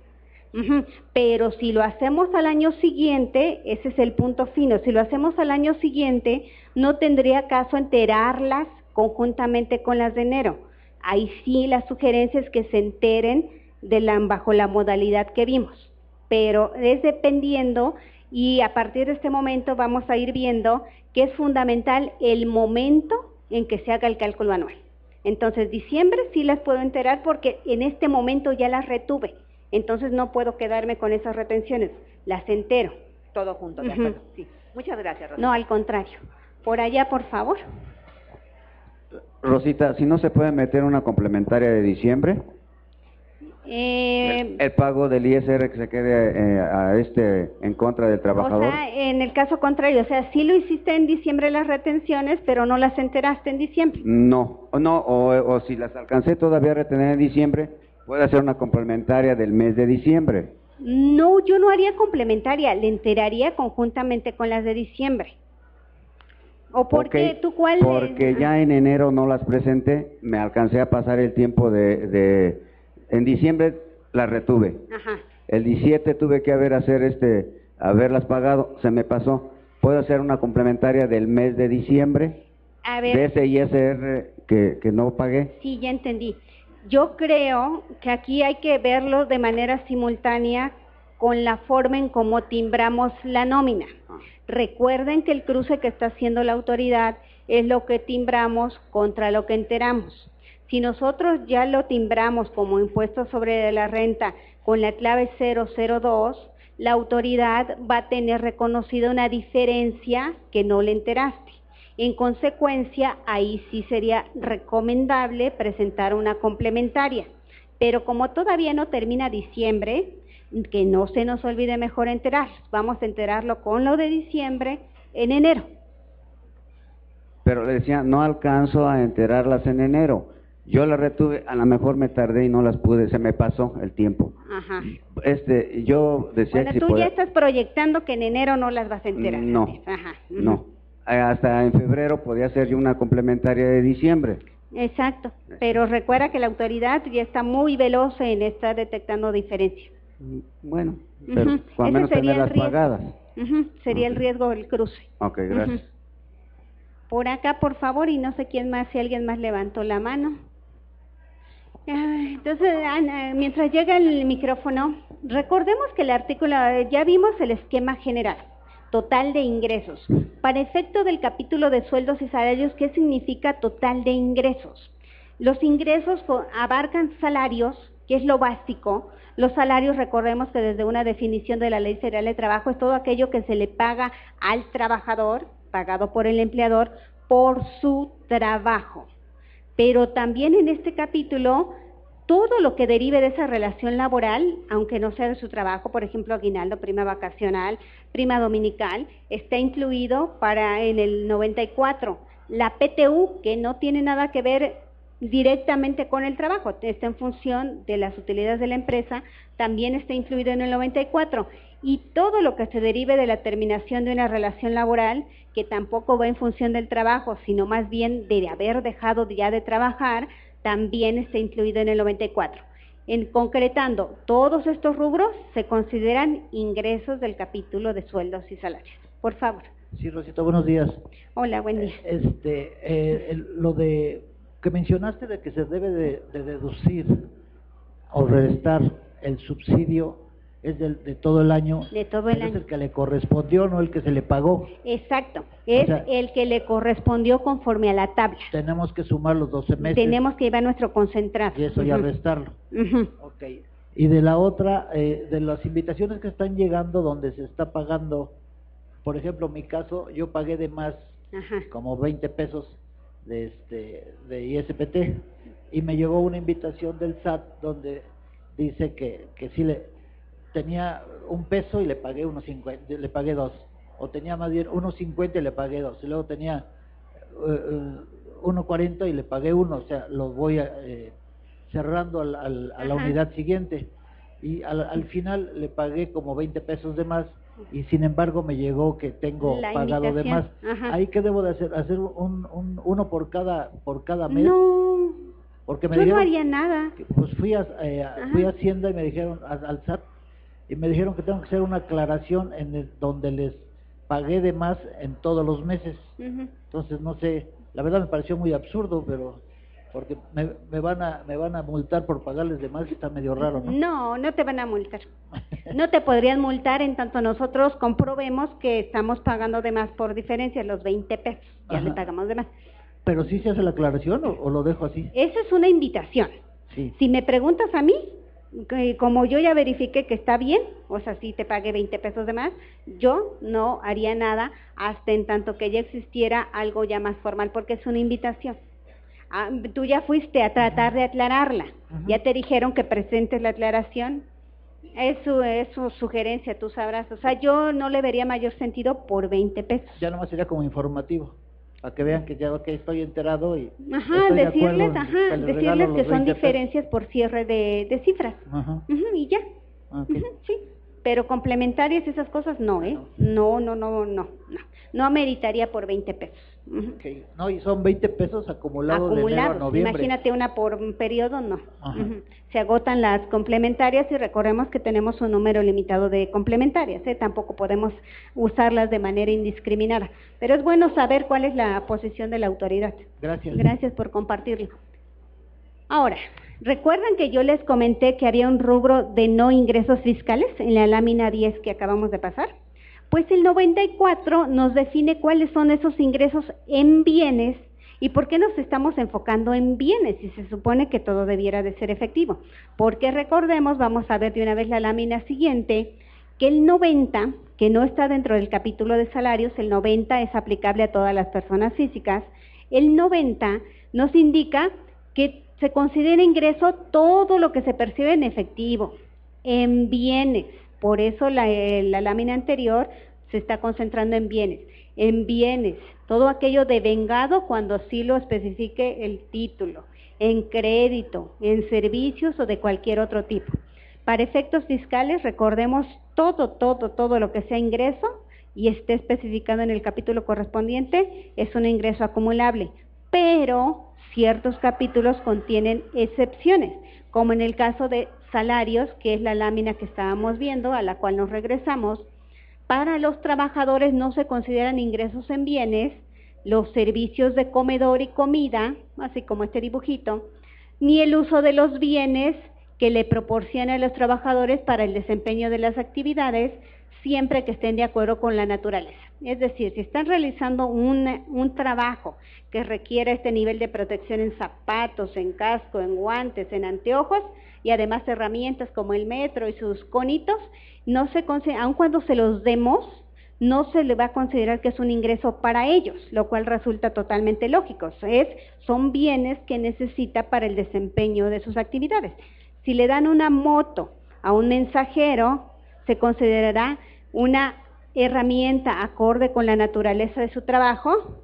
Pero si lo hacemos al año siguiente, ese es el punto fino, si lo hacemos al año siguiente, no tendría caso enterarlas conjuntamente con las de enero. Ahí sí la sugerencia es que se enteren bajo la modalidad que vimos, pero es dependiendo, y a partir de este momento vamos a ir viendo que es fundamental el momento en que se haga el cálculo anual. Entonces, diciembre sí las puedo enterar porque en este momento ya las retuve. Entonces no puedo quedarme con esas retenciones, las entero. Todo junto, ¿de acuerdo? Sí. Muchas gracias, Rosita. No, al contrario. Por allá, por favor. Rosita, si no se puede meter una complementaria de diciembre, el pago del ISR que se quede en contra del trabajador. O sea, en el caso contrario, o sea, sí lo hiciste en diciembre las retenciones, pero no las enteraste en diciembre. No, o si las alcancé todavía a retener en diciembre, puede hacer una complementaria del mes de diciembre. No, yo no haría complementaria, le enteraría conjuntamente con las de diciembre. ¿O por qué? ¿Tú cuál? Porque ya en enero no las presenté, me alcancé a pasar el tiempo en diciembre las retuve. Ajá. El 17 tuve que haberlas pagado, se me pasó. ¿Puedo hacer una complementaria del mes de diciembre? A ver. De ese ISR que no pagué. Sí, ya entendí. Yo creo que aquí hay que verlo de manera simultánea con la forma en cómo timbramos la nómina. Recuerden que el cruce que está haciendo la autoridad es lo que timbramos contra lo que enteramos. Si nosotros ya lo timbramos como impuesto sobre la renta con la clave 002, la autoridad va a tener reconocida una diferencia que no le enteraste. En consecuencia, ahí sí sería recomendable presentar una complementaria. Pero como todavía no termina diciembre, que no se nos olvide mejor enterarlos. Vamos a enterarlo con lo de diciembre en enero. Pero le decía, no alcanzo a enterarlas en enero. Yo las retuve, a lo mejor me tardé y no las pude, se me pasó el tiempo. Ajá. Yo decía bueno, que tú ya estás proyectando que en enero no las vas a enterar. No, ajá. No. Hasta en febrero podía hacer yo una complementaria de diciembre. Exacto, pero recuerda que la autoridad ya está muy veloz en estar detectando diferencias. Bueno, pero al menos tenerlas pagadas. Sería el riesgo del cruce. Ok, gracias. Por acá, por favor, y no sé quién más, si alguien más levantó la mano. Entonces, Ana, mientras llega el micrófono, recordemos que el artículo, ya vimos el esquema general, total de ingresos. Para efecto del capítulo de sueldos y salarios, ¿qué significa total de ingresos? Los ingresos abarcan salarios, que es lo básico. Los salarios, recordemos que desde una definición de la Ley Federal de Trabajo, es todo aquello que se le paga al trabajador, pagado por el empleador, por su trabajo. Pero también en este capítulo, todo lo que derive de esa relación laboral, aunque no sea de su trabajo, por ejemplo, aguinaldo, prima vacacional, prima dominical, está incluido en el 94. La PTU, que no tiene nada que ver directamente con el trabajo, está en función de las utilidades de la empresa, también está incluido en el 94. Y todo lo que se derive de la terminación de una relación laboral, que tampoco va en función del trabajo, sino más bien de haber dejado ya de trabajar, también está incluido en el 94. Concretando, todos estos rubros se consideran ingresos del capítulo de sueldos y salarios. Por favor. Sí, Rosita, buenos días. Hola, buen día. Lo de que mencionaste de que se debe de deducir o restar el subsidio es de todo el año. De todo el año. Es el que le correspondió, no el que se le pagó. Exacto, es el que le correspondió conforme a la tabla. Tenemos que sumar los 12 meses. Tenemos que llevar nuestro concentrado. Y eso ya restarlo. Ok. Y de la otra, de las invitaciones que están llegando donde se está pagando, por ejemplo, en mi caso, yo pagué de más, como 20 pesos de ISPT, y me llegó una invitación del SAT donde dice que sí tenía $1 y le pagué le pagué 2, o tenía más bien 1.50 y le pagué 2, y luego tenía 1.40 y le pagué 1, o sea, lo voy cerrando a la unidad siguiente, y al final le pagué como 20 pesos de más, y sin embargo me llegó que tengo pagado de más. ¿Ahí qué debo de hacer? ¿Hacer uno por cada mes? No, porque me yo dijeron, no haría nada. Pues fui a Hacienda y me dijeron, al SAT, y me dijeron que tengo que hacer una aclaración donde les pagué de más en todos los meses. Entonces no sé, la verdad me pareció muy absurdo, pero porque me van a multar por pagarles de más, está medio raro, ¿no? No, no te van a multar. No te podrían multar en tanto nosotros comprobemos que estamos pagando de más por diferencia, los 20 pesos, ya le pagamos de más. ¿Pero sí se hace la aclaración o lo dejo así? Esa es una invitación. Sí. Si me preguntas a mí, como yo ya verifiqué que está bien, o sea, si te pagué 20 pesos de más, yo no haría nada hasta en tanto que ya existiera algo ya más formal, porque es una invitación. Tú ya fuiste a tratar de aclararla, ya te dijeron que presentes la aclaración. Es su sugerencia, tú sabrás. O sea, yo no le vería mayor sentido por 20 pesos. Ya nomás sería como informativo, para que vean que ya estoy enterado y decirles que son 20 diferencias por cierre de cifras. Y ya. Okay. Sí, pero complementarias esas cosas no, ¿eh? No ameritaría por 20 pesos. Okay. No, y son 20 pesos acumulados de enero a noviembre. Imagínate una por un periodo, no. Se agotan las complementarias y recordemos que tenemos un número limitado de complementarias, ¿eh? Tampoco podemos usarlas de manera indiscriminada. Pero es bueno saber cuál es la posición de la autoridad. Gracias. Gracias por compartirlo. Ahora, ¿recuerdan que yo les comenté que había un rubro de no ingresos fiscales en la lámina 10 que acabamos de pasar? Pues el 94 nos define cuáles son esos ingresos en bienes y por qué nos estamos enfocando en bienes si se supone que todo debiera de ser efectivo. Porque recordemos, vamos a ver de una vez la lámina siguiente, que el 90, que no está dentro del capítulo de salarios, el 90 es aplicable a todas las personas físicas, el 90 nos indica que se considera ingreso todo lo que se percibe en efectivo, en bienes. Por eso la lámina anterior se está concentrando en bienes, todo aquello devengado cuando sí lo especifique el título, en crédito, en servicios o de cualquier otro tipo. Para efectos fiscales, recordemos todo lo que sea ingreso y esté especificado en el capítulo correspondiente, es un ingreso acumulable, pero ciertos capítulos contienen excepciones, como en el caso de salarios, que es la lámina que estábamos viendo, a la cual nos regresamos. Para los trabajadores no se consideran ingresos en bienes los servicios de comedor y comida, así como este dibujito, ni el uso de los bienes que le proporciona a los trabajadores para el desempeño de las actividades, siempre que estén de acuerdo con la naturaleza. Es decir, si están realizando un trabajo que requiera este nivel de protección en zapatos, en casco, en guantes, en anteojos y además herramientas como el metro y sus conitos, no se aun cuando se los demos, no se le va a considerar que es un ingreso para ellos, lo cual resulta totalmente lógico. Son bienes que necesita para el desempeño de sus actividades. Si le dan una moto a un mensajero, se considerará una herramienta acorde con la naturaleza de su trabajo,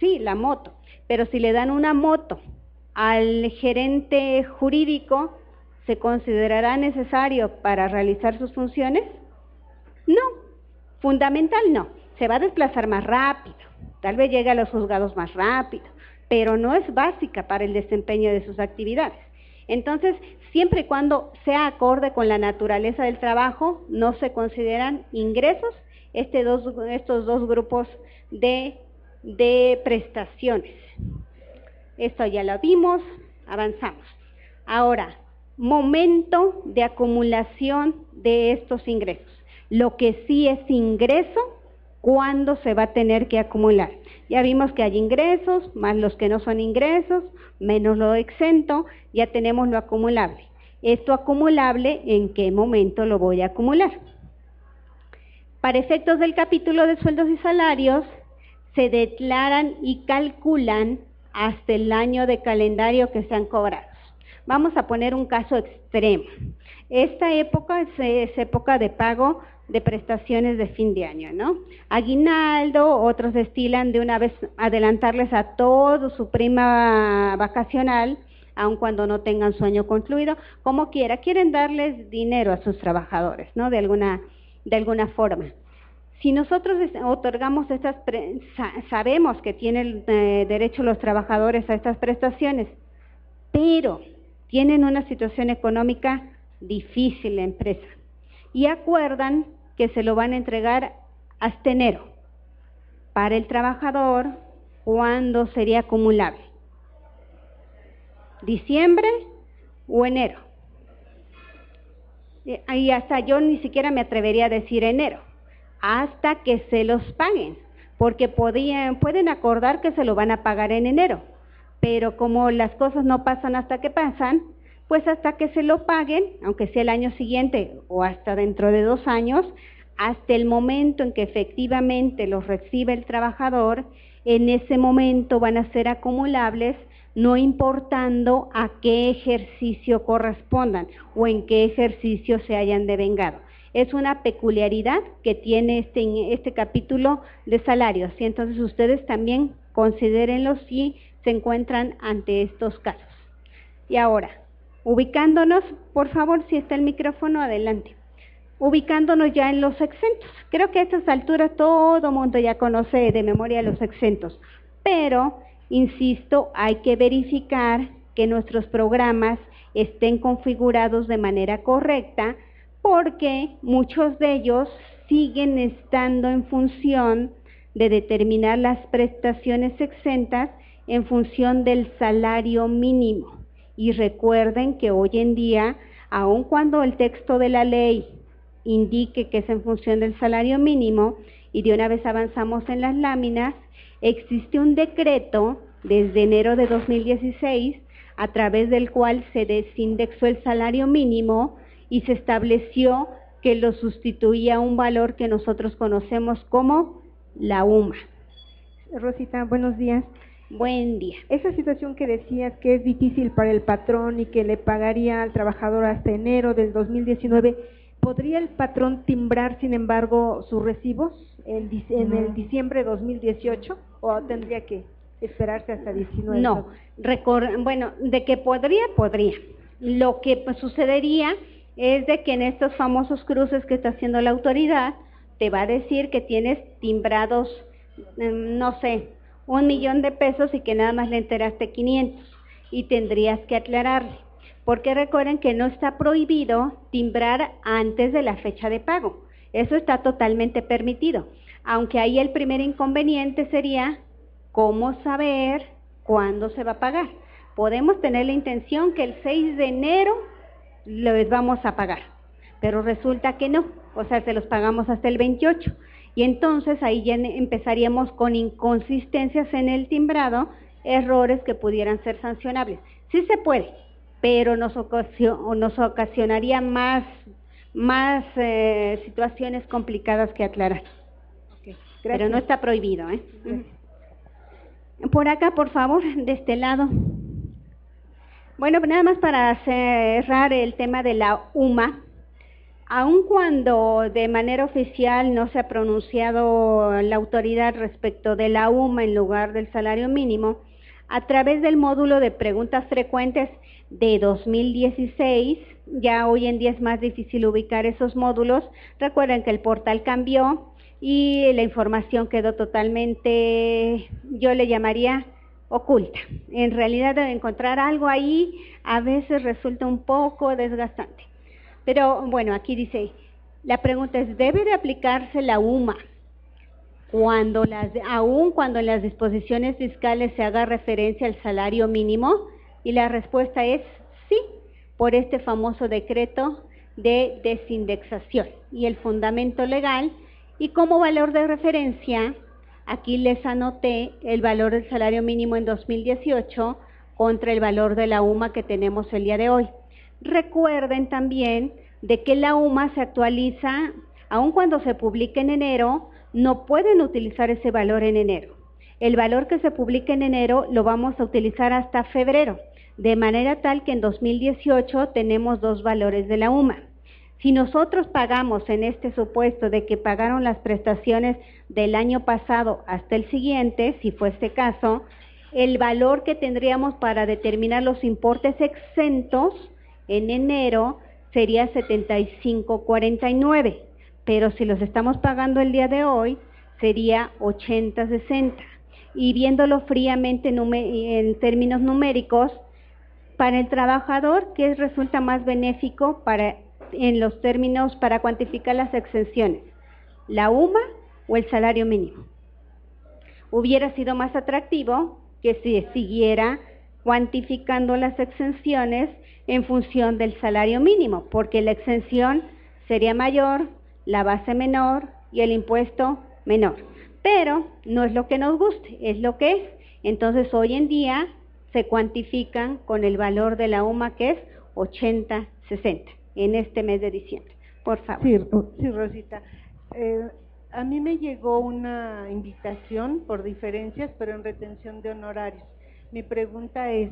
sí, la moto, pero si le dan una moto al gerente jurídico, ¿se considerará necesario para realizar sus funciones? No, fundamental no, se va a desplazar más rápido, tal vez llegue a los juzgados más rápido, pero no es básica para el desempeño de sus actividades. Entonces, siempre y cuando sea acorde con la naturaleza del trabajo, no se consideran ingresos estos dos grupos de prestaciones. Esto ya lo vimos, avanzamos. Ahora, momento de acumulación de estos ingresos. Lo que sí es ingreso, ¿cuándo se va a tener que acumular? Ya vimos que hay ingresos, más los que no son ingresos, menos lo exento, ya tenemos lo acumulable. Esto acumulable, ¿en qué momento lo voy a acumular? Para efectos del capítulo de sueldos y salarios, se declaran y calculan hasta el año de calendario que sean cobrados. Vamos a poner un caso extremo. Esta época es época de pago de prestaciones de fin de año, ¿no? Aguinaldo, otros estilan de una vez adelantarles a todo su prima vacacional, aun cuando no tengan su año concluido, como quiera, quieren darles dinero a sus trabajadores, ¿no? De alguna forma. Si nosotros otorgamos sabemos que tienen derecho los trabajadores a estas prestaciones, pero tienen una situación económica difícil la empresa y acuerdan que se lo van a entregar hasta enero. Para el trabajador, ¿cuándo sería acumulable? ¿Diciembre o enero? Y hasta yo ni siquiera me atrevería a decir enero, hasta que se los paguen, porque pueden acordar que se lo van a pagar en enero, pero como las cosas no pasan hasta que pasan, pues hasta que se lo paguen, aunque sea el año siguiente o hasta dentro de 2 años, hasta el momento en que efectivamente los recibe el trabajador, en ese momento van a ser acumulables no importando a qué ejercicio correspondan o en qué ejercicio se hayan devengado. Es una peculiaridad que tiene este capítulo de salarios, y entonces ustedes también considérenlo si se encuentran ante estos casos. Y ahora, ubicándonos, por favor, si está el micrófono, adelante. Ubicándonos ya en los exentos. Creo que a estas alturas todo mundo ya conoce de memoria los exentos, pero, insisto, hay que verificar que nuestros programas estén configurados de manera correcta, porque muchos de ellos siguen estando en función de determinar las prestaciones exentas en función del salario mínimo. Y recuerden que hoy en día, aun cuando el texto de la ley indique que es en función del salario mínimo, y de una vez avanzamos en las láminas, existe un decreto desde enero de 2016 a través del cual se desindexó el salario mínimo y se estableció que lo sustituía a un valor que nosotros conocemos como la UMA. Rosita, buenos días. Buen día. Esa situación que decías que es difícil para el patrón y que le pagaría al trabajador hasta enero del 2019, ¿podría el patrón timbrar, sin embargo, sus recibos en el diciembre de 2018 o tendría que esperarse hasta 19? No, bueno, de que podría. Lo que sucedería es de que en estos famosos cruces que está haciendo la autoridad, te va a decir que tienes timbrados, no sé, 1 millón de pesos y que nada más le enteraste 500 y tendrías que aclararle. Porque recuerden que no está prohibido timbrar antes de la fecha de pago. Eso está totalmente permitido. Aunque ahí el primer inconveniente sería cómo saber cuándo se va a pagar. Podemos tener la intención que el 6 de enero les vamos a pagar, pero resulta que no, o sea, se los pagamos hasta el 28. Y entonces ahí ya empezaríamos con inconsistencias en el timbrado, errores que pudieran ser sancionables. Sí se puede, pero nos ocasionaría más situaciones complicadas que aclarar. Okay, pero no está prohibido, ¿eh? Por acá, por favor, de este lado. Bueno, nada más para cerrar el tema de la UMA, aun cuando de manera oficial no se ha pronunciado la autoridad respecto de la UMA en lugar del salario mínimo, a través del módulo de preguntas frecuentes de 2016, ya hoy en día es más difícil ubicar esos módulos. Recuerden que el portal cambió y la información quedó totalmente, yo le llamaría oculta. En realidad, de encontrar algo ahí a veces resulta un poco desgastante. Pero bueno, aquí dice, la pregunta es, ¿debe de aplicarse la UMA aún cuando en las disposiciones fiscales se haga referencia al salario mínimo? Y la respuesta es sí, por este famoso decreto de desindexación. Y el fundamento legal, y como valor de referencia, aquí les anoté el valor del salario mínimo en 2018 contra el valor de la UMA que tenemos el día de hoy. Recuerden también de que la UMA se actualiza, aun cuando se publique en enero, no pueden utilizar ese valor en enero. El valor que se publique en enero lo vamos a utilizar hasta febrero, de manera tal que en 2018 tenemos 2 valores de la UMA. Si nosotros pagamos en este supuesto de que pagaron las prestaciones del año pasado hasta el siguiente, si fue este caso, el valor que tendríamos para determinar los importes exentos en enero sería 75.49, pero si los estamos pagando el día de hoy, sería 80.60. Y viéndolo fríamente en términos numéricos, para el trabajador, ¿qué resulta más benéfico en los términos para cuantificar las exenciones? ¿La UMA o el salario mínimo? Hubiera sido más atractivo que se siguiera cuantificando las exenciones en función del salario mínimo, porque la exención sería mayor, la base menor y el impuesto menor. Pero no es lo que nos guste, es lo que es. Entonces hoy en día se cuantifican con el valor de la UMA, que es 80.60 en este mes de diciembre. Por favor. Sí, Rosita. A mí me llegó una invitación por diferencias, pero en retención de honorarios. Mi pregunta es,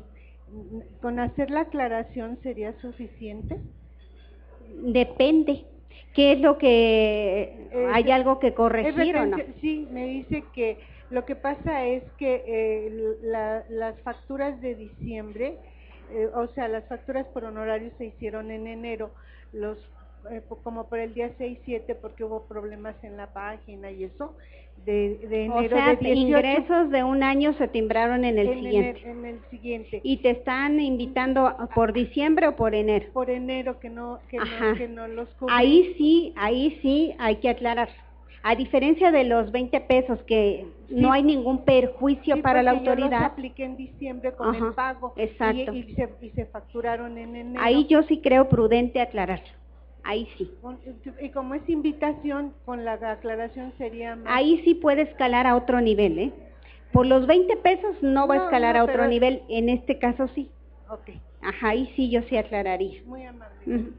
¿con hacer la aclaración sería suficiente? Depende. ¿Qué es lo que hay algo que corregir o no? Sí, me dice que lo que pasa es que las facturas de diciembre, o sea, las facturas por honorarios se hicieron en enero, como por el día 6-7 porque hubo problemas en la página y eso, de enero. O sea, de 18, ingresos de un año se timbraron en el siguiente. En el siguiente. ¿Y te están invitando por diciembre o por enero? Por enero, que no los cubren. Ahí sí hay que aclarar. A diferencia de los 20 pesos que sí, no hay ningún perjuicio para la autoridad. Yo los apliqué en diciembre con el pago. Exacto. Y se facturaron en enero. Ahí yo sí creo prudente aclarar. Ahí sí. Y como es invitación, con la aclaración sería más. Ahí sí puede escalar a otro nivel, ¿eh? Por los 20 pesos no va a escalar a otro nivel, en este caso sí. Ok. Ajá, ahí sí yo sí aclararía. Muy amable.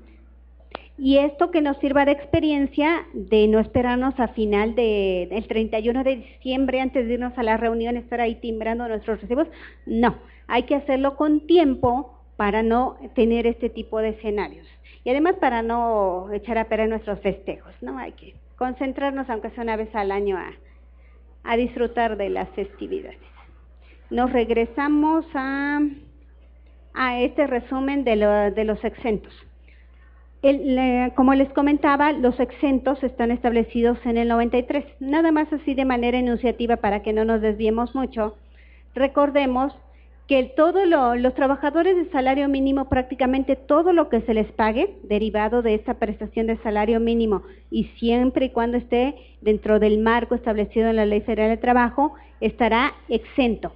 Y esto que nos sirva de experiencia de no esperarnos a final del 31 de diciembre, antes de irnos a la reunión, estar ahí timbrando nuestros recibos. No, hay que hacerlo con tiempo para no tener este tipo de escenarios. Y además para no echar a perder nuestros festejos, ¿no? Hay que concentrarnos, aunque sea una vez al año, a disfrutar de las festividades. Nos regresamos a este resumen de los exentos. Como les comentaba, los exentos están establecidos en el 93. Nada más así de manera enunciativa para que no nos desviemos mucho. Recordemos que todos los trabajadores de salario mínimo, prácticamente todo lo que se les pague derivado de esta prestación de salario mínimo, y siempre y cuando esté dentro del marco establecido en la Ley Federal de Trabajo, estará exento.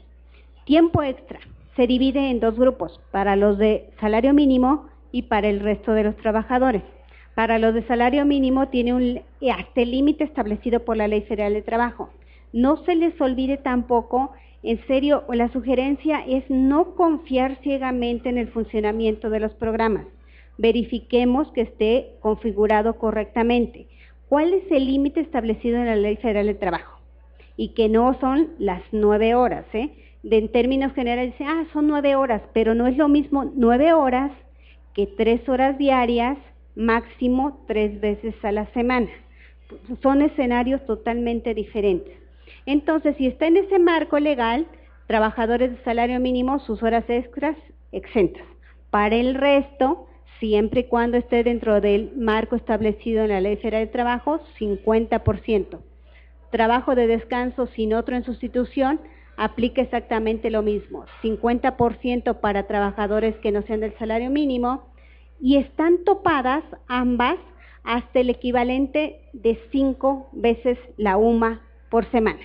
Tiempo extra se divide en dos grupos, para los de salario mínimo y para el resto de los trabajadores. Para los de salario mínimo tiene hasta el límite establecido por la Ley Federal de Trabajo. No se les olvide tampoco, en serio, la sugerencia es no confiar ciegamente en el funcionamiento de los programas. Verifiquemos que esté configurado correctamente. ¿Cuál es el límite establecido en la Ley Federal de Trabajo? Y que no son las 9 horas, en términos generales, son 9 horas, pero no es lo mismo 9 horas que 3 horas diarias, máximo 3 veces a la semana. Son escenarios totalmente diferentes. Entonces, si está en ese marco legal, trabajadores de salario mínimo, sus horas extras exentas. Para el resto, siempre y cuando esté dentro del marco establecido en la Ley Federal de Trabajo, 50%. Trabajo de descanso sin otro en sustitución, aplica exactamente lo mismo, 50% para trabajadores que no sean del salario mínimo, y están topadas ambas hasta el equivalente de 5 veces la UMA por semana.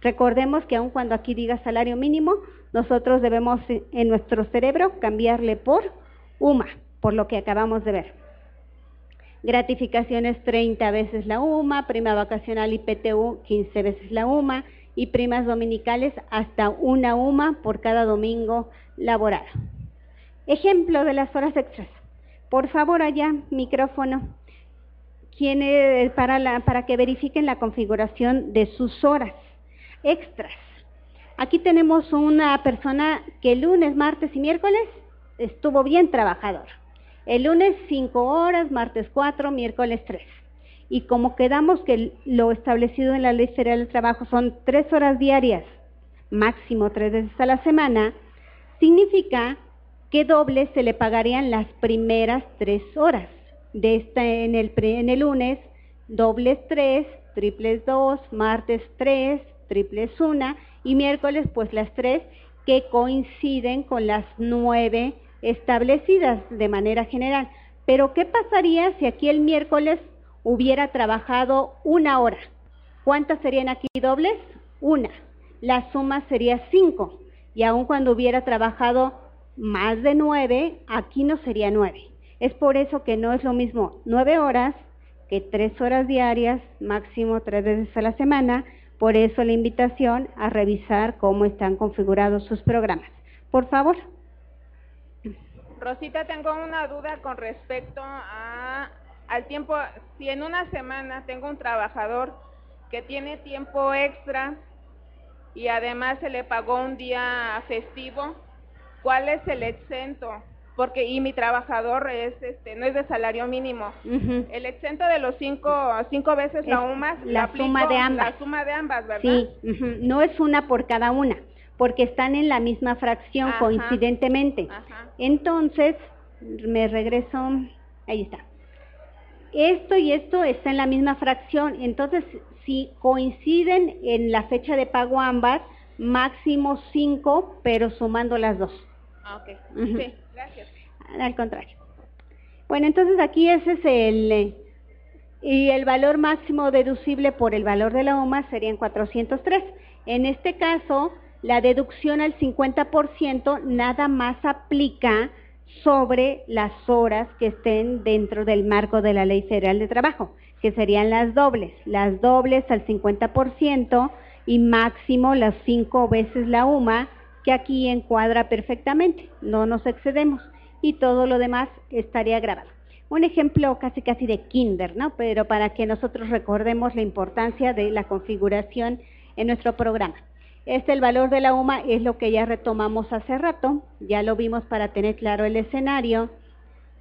Recordemos que aun cuando aquí diga salario mínimo, nosotros debemos en nuestro cerebro cambiarle por UMA, por lo que acabamos de ver. Gratificaciones 30 veces la UMA, prima vacacional y PTU 15 veces la UMA, y primas dominicales hasta 1 UMA por cada domingo laborado. Ejemplo de las horas extras. Por favor, allá, micrófono. Para que verifiquen la configuración de sus horas extras. Aquí tenemos una persona que el lunes, martes y miércoles estuvo bien trabajador. El lunes 5 horas, martes 4, miércoles 3. Y como quedamos que lo establecido en la Ley Federal del Trabajo son 3 horas diarias, máximo 3 veces a la semana, significa que doble se le pagarían las primeras 3 horas. En el lunes, dobles 3, triples 2, martes 3, triples 1, y miércoles pues las 3 que coinciden con las 9 establecidas de manera general. Pero ¿qué pasaría si aquí el miércoles hubiera trabajado 1 hora? ¿Cuántas serían aquí dobles? 1. La suma sería 5. Y aun cuando hubiera trabajado más de 9, aquí no sería 9. Es por eso que no es lo mismo 9 horas que 3 horas diarias, máximo 3 veces a la semana. Por eso la invitación a revisar cómo están configurados sus programas. Por favor. Rosita, tengo una duda con respecto al tiempo. Si en una semana tengo un trabajador que tiene tiempo extra y además se le pagó un día festivo, ¿cuál es el exento? Porque mi trabajador es no es de salario mínimo. El exento de los cinco veces la UMAS, la suma de ambas. La suma de ambas, ¿verdad? Sí, no es una por cada una, porque están en la misma fracción coincidentemente. Entonces, me regreso, ahí está. Esto y esto está en la misma fracción, entonces si coinciden en la fecha de pago ambas, máximo 5, pero sumando las dos. Ok, sí, gracias. Al contrario. Bueno, entonces aquí ese es y el valor máximo deducible por el valor de la UMA serían 403. En este caso, la deducción al 50% nada más aplica sobre las horas que estén dentro del marco de la Ley Federal de Trabajo, que serían las dobles al 50% y máximo las 5 veces la UMA, que aquí encuadra perfectamente, no nos excedemos, y todo lo demás estaría grabado. Un ejemplo casi de kinder, ¿no? Pero para que nosotros recordemos la importancia de la configuración en nuestro programa. El valor de la UMA es lo que ya retomamos hace rato, ya lo vimos para tener claro el escenario.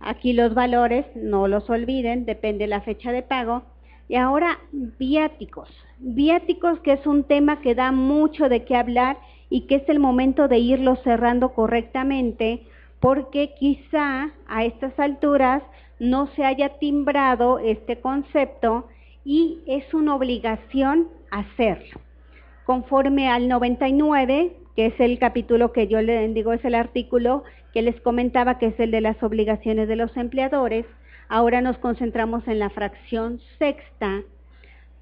Aquí los valores, no los olviden, depende de la fecha de pago. Y ahora, viáticos. Viáticos, que es un tema que da mucho de qué hablar y que es el momento de irlo cerrando correctamente, porque quizá a estas alturas no se haya timbrado este concepto y es una obligación hacerlo. Conforme al 99, que es el capítulo que yo le digo, es el artículo que les comentaba que es el de las obligaciones de los empleadores, ahora nos concentramos en la fracción sexta,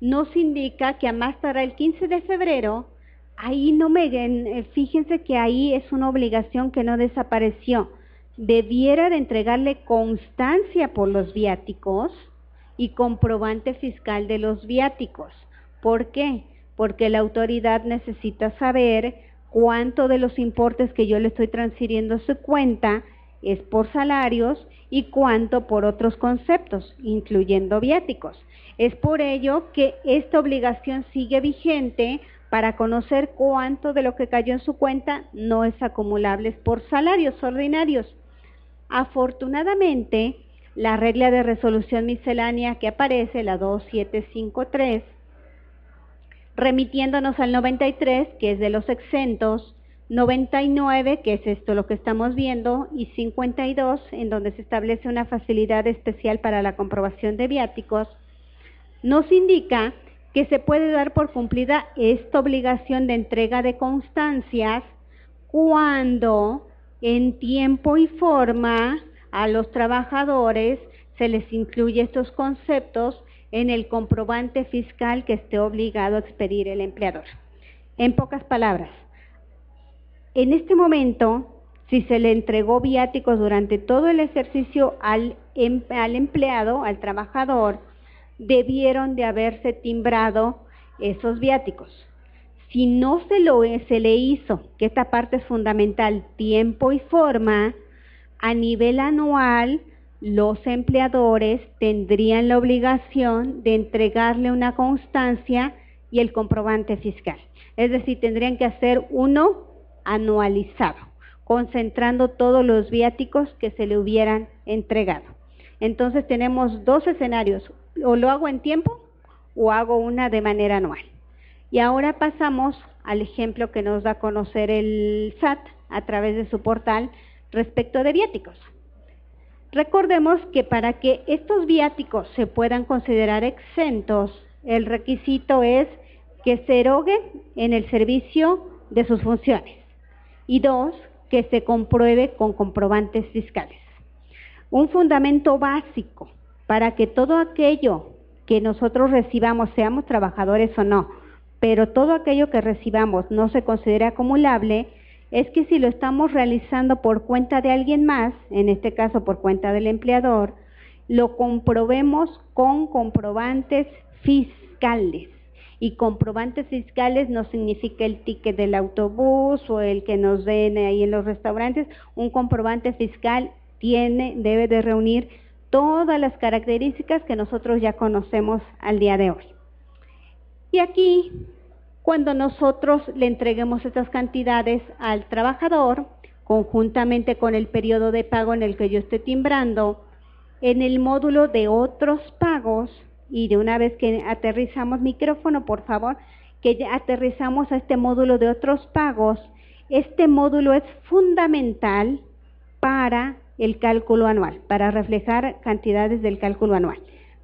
nos indica que a más tardar el 15 de febrero, ahí fíjense que ahí es una obligación que no desapareció, debiera de entregarle constancia por los viáticos y comprobante fiscal de los viáticos. ¿Por qué? Porque la autoridad necesita saber cuánto de los importes que yo le estoy transfiriendo a su cuenta es por salarios y cuánto por otros conceptos, incluyendo viáticos. Es por ello que esta obligación sigue vigente para conocer cuánto de lo que cayó en su cuenta no es acumulable por salarios ordinarios. Afortunadamente, la regla de resolución miscelánea que aparece, la 2753, remitiéndonos al 93, que es de los exentos, 99, que es esto lo que estamos viendo, y 52, en donde se establece una facilidad especial para la comprobación de viáticos, nos indica que se puede dar por cumplida esta obligación de entrega de constancias cuando en tiempo y forma a los trabajadores se les incluye estos conceptos en el comprobante fiscal que esté obligado a expedir el empleador. En pocas palabras, en este momento, si se le entregó viáticos durante todo el ejercicio al empleado, al trabajador, debieron de haberse timbrado esos viáticos. Si no se le hizo, que esta parte es fundamental, tiempo y forma, a nivel anual, los empleadores tendrían la obligación de entregarle una constancia y el comprobante fiscal. Es decir, tendrían que hacer uno anualizado, concentrando todos los viáticos que se le hubieran entregado. Entonces tenemos dos escenarios, o lo hago en tiempo o hago una de manera anual. Y ahora pasamos al ejemplo que nos da a conocer el SAT a través de su portal respecto de viáticos. Recordemos que para que estos viáticos se puedan considerar exentos, el requisito es que se eroguen en el servicio de sus funciones. Y dos, que se compruebe con comprobantes fiscales. Un fundamento básico para que todo aquello que nosotros recibamos, seamos trabajadores o no, pero todo aquello que recibamos no se considere acumulable, es que si lo estamos realizando por cuenta de alguien más, en este caso por cuenta del empleador, lo comprobemos con comprobantes fiscales. Y comprobantes fiscales no significa el ticket del autobús o el que nos den ahí en los restaurantes. Un comprobante fiscal debe de reunir todas las características que nosotros ya conocemos al día de hoy. Y aquí cuando nosotros le entreguemos estas cantidades al trabajador, conjuntamente con el periodo de pago en el que yo esté timbrando, en el módulo de otros pagos, y de una vez que aterrizamos, micrófono por favor, que ya aterrizamos a este módulo de otros pagos, este módulo es fundamental para el cálculo anual, para reflejar cantidades del cálculo anual.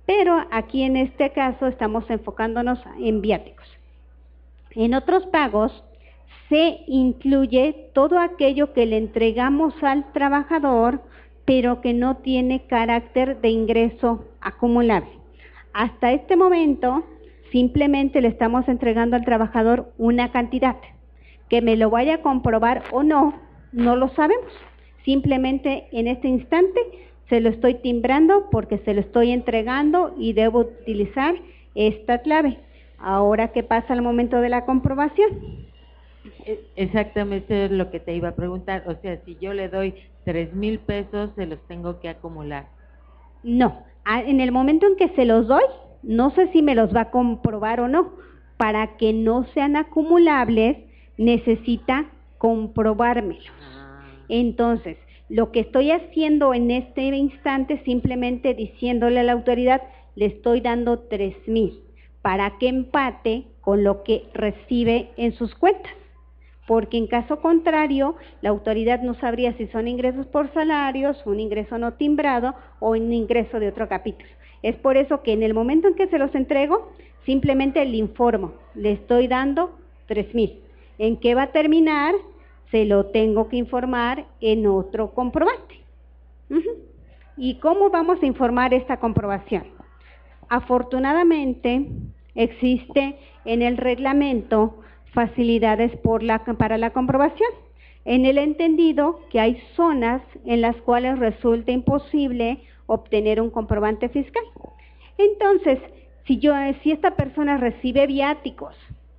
Pero aquí en este caso estamos enfocándonos en viáticos. En otros pagos se incluye todo aquello que le entregamos al trabajador, pero que no tiene carácter de ingreso acumulable. Hasta este momento, simplemente le estamos entregando al trabajador una cantidad. Que me lo vaya a comprobar o no, no lo sabemos. Simplemente en este instante se lo estoy timbrando porque se lo estoy entregando y debo utilizar esta clave. Ahora, ¿qué pasa al momento de la comprobación? Exactamente es lo que te iba a preguntar. O sea, si yo le doy 3,000 pesos, se los tengo que acumular. No, en el momento en que se los doy, no sé si me los va a comprobar o no. Para que no sean acumulables, necesita comprobármelo. Entonces, lo que estoy haciendo en este instante, simplemente diciéndole a la autoridad, le estoy dando 3,000, para que empate con lo que recibe en sus cuentas. Porque en caso contrario, la autoridad no sabría si son ingresos por salarios, un ingreso no timbrado o un ingreso de otro capítulo. Es por eso que en el momento en que se los entrego, simplemente le informo, le estoy dando 3,000. ¿En qué va a terminar? Se lo tengo que informar en otro comprobante. ¿Y cómo vamos a informar esta comprobación? Afortunadamente, existe en el reglamento facilidades para la comprobación, en el entendido que hay zonas en las cuales resulta imposible obtener un comprobante fiscal. Entonces, si esta persona recibe viáticos,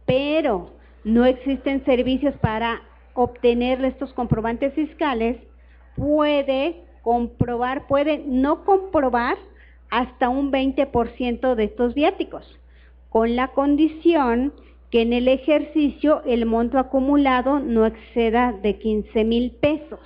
pero no existen servicios para obtener estos comprobantes fiscales, puede no comprobar hasta un 20% de estos viáticos, con la condición que en el ejercicio el monto acumulado no exceda de 15,000 pesos.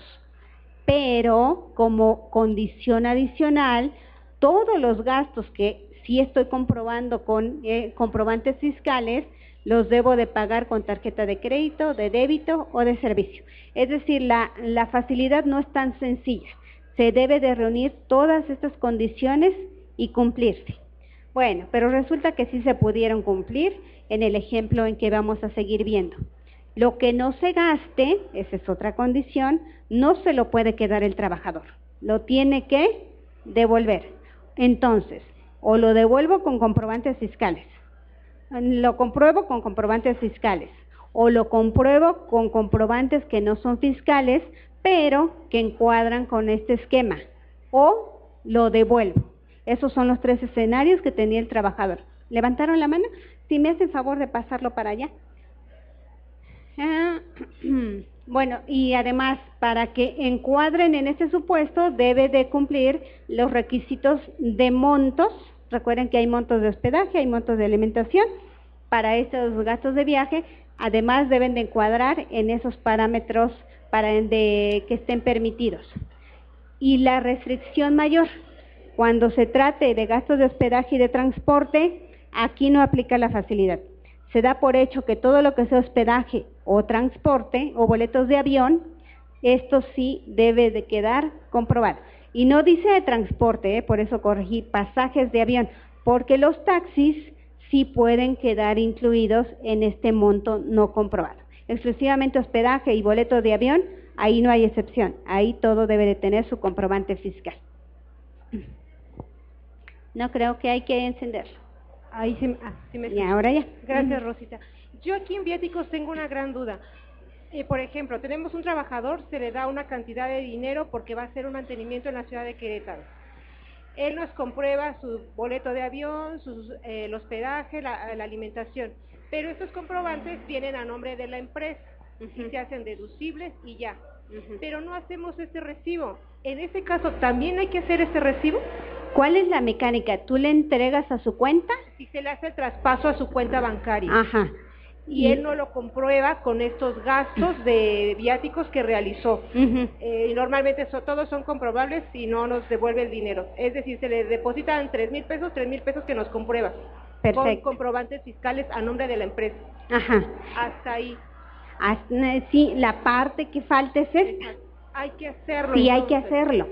Pero como condición adicional, todos los gastos que sí estoy comprobando con comprobantes fiscales, los debo de pagar con tarjeta de crédito, de débito o de servicio. Es decir, la facilidad no es tan sencilla. Se debe de reunir todas estas condiciones y cumplirse. Bueno, pero resulta que sí se pudieron cumplir en el ejemplo en que vamos a seguir viendo. Lo que no se gaste, esa es otra condición, no se lo puede quedar el trabajador. Lo tiene que devolver. Entonces, o lo devuelvo con comprobantes fiscales, lo compruebo con comprobantes fiscales, o lo compruebo con comprobantes que no son fiscales, pero que encuadran con este esquema, o lo devuelvo. Esos son los 3 escenarios que tenía el trabajador. ¿Levantaron la mano? Si me hacen favor de pasarlo para allá. Bueno, y además, para que encuadren en este supuesto, debe de cumplir los requisitos de montos. Recuerden que hay montos de hospedaje, hay montos de alimentación. Para estos gastos de viaje, además deben de encuadrar en esos parámetros que estén permitidos. Y la restricción mayor, cuando se trate de gastos de hospedaje y de transporte, aquí no aplica la facilidad. Se da por hecho que todo lo que sea hospedaje o transporte o boletos de avión, esto sí debe de quedar comprobado. Y no dice de transporte, por eso corregí, pasajes de avión, porque los taxis sí pueden quedar incluidos en este monto no comprobado. Exclusivamente hospedaje y boleto de avión, ahí no hay excepción, ahí todo debe de tener su comprobante fiscal. No creo que hay que encenderlo. Ahí sí me y ahora ya. Gracias, Rosita. Yo aquí en viáticos tengo una gran duda. Por ejemplo, tenemos un trabajador, se le da una cantidad de dinero porque va a hacer un mantenimiento en la ciudad de Querétaro. Él nos comprueba su boleto de avión, el hospedaje, la alimentación, pero estos comprobantes vienen a nombre de la empresa y se hacen deducibles y ya. Pero no hacemos este recibo. En ese caso, ¿también hay que hacer este recibo? ¿Cuál es la mecánica? ¿Tú le entregas a su cuenta? Si se le hace el traspaso a su cuenta bancaria. Ajá. y él no lo comprueba con estos gastos de viáticos que realizó. Y normalmente todos son comprobables y no nos devuelve el dinero. Es decir, se le depositan 3,000 pesos que nos comprueba. Perfecto. Con comprobantes fiscales a nombre de la empresa. Ajá. Hasta ahí. Sí, la parte que falta es esta. Hay que hacerlo. Sí, entonces. hay que hacerlo.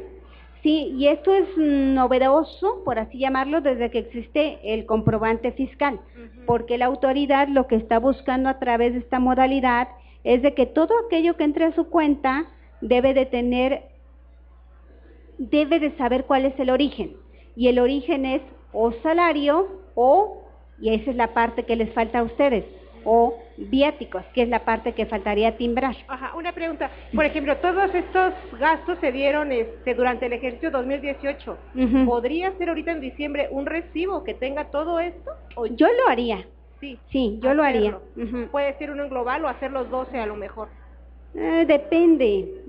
Sí, y esto es novedoso, por así llamarlo, desde que existe el comprobante fiscal, porque la autoridad lo que está buscando a través de esta modalidad es de que todo aquello que entre a su cuenta debe de saber cuál es el origen, y el origen es o salario y esa es la parte que les falta a ustedes, o viáticos, que es la parte que faltaría timbrar. Ajá, una pregunta. Por ejemplo, todos estos gastos se dieron durante el ejercicio 2018. ¿Podría ser ahorita en diciembre un recibo que tenga todo esto? Yo lo haría. Sí, yo lo haría. Puede ser uno en global o hacer los 12 a lo mejor. Depende.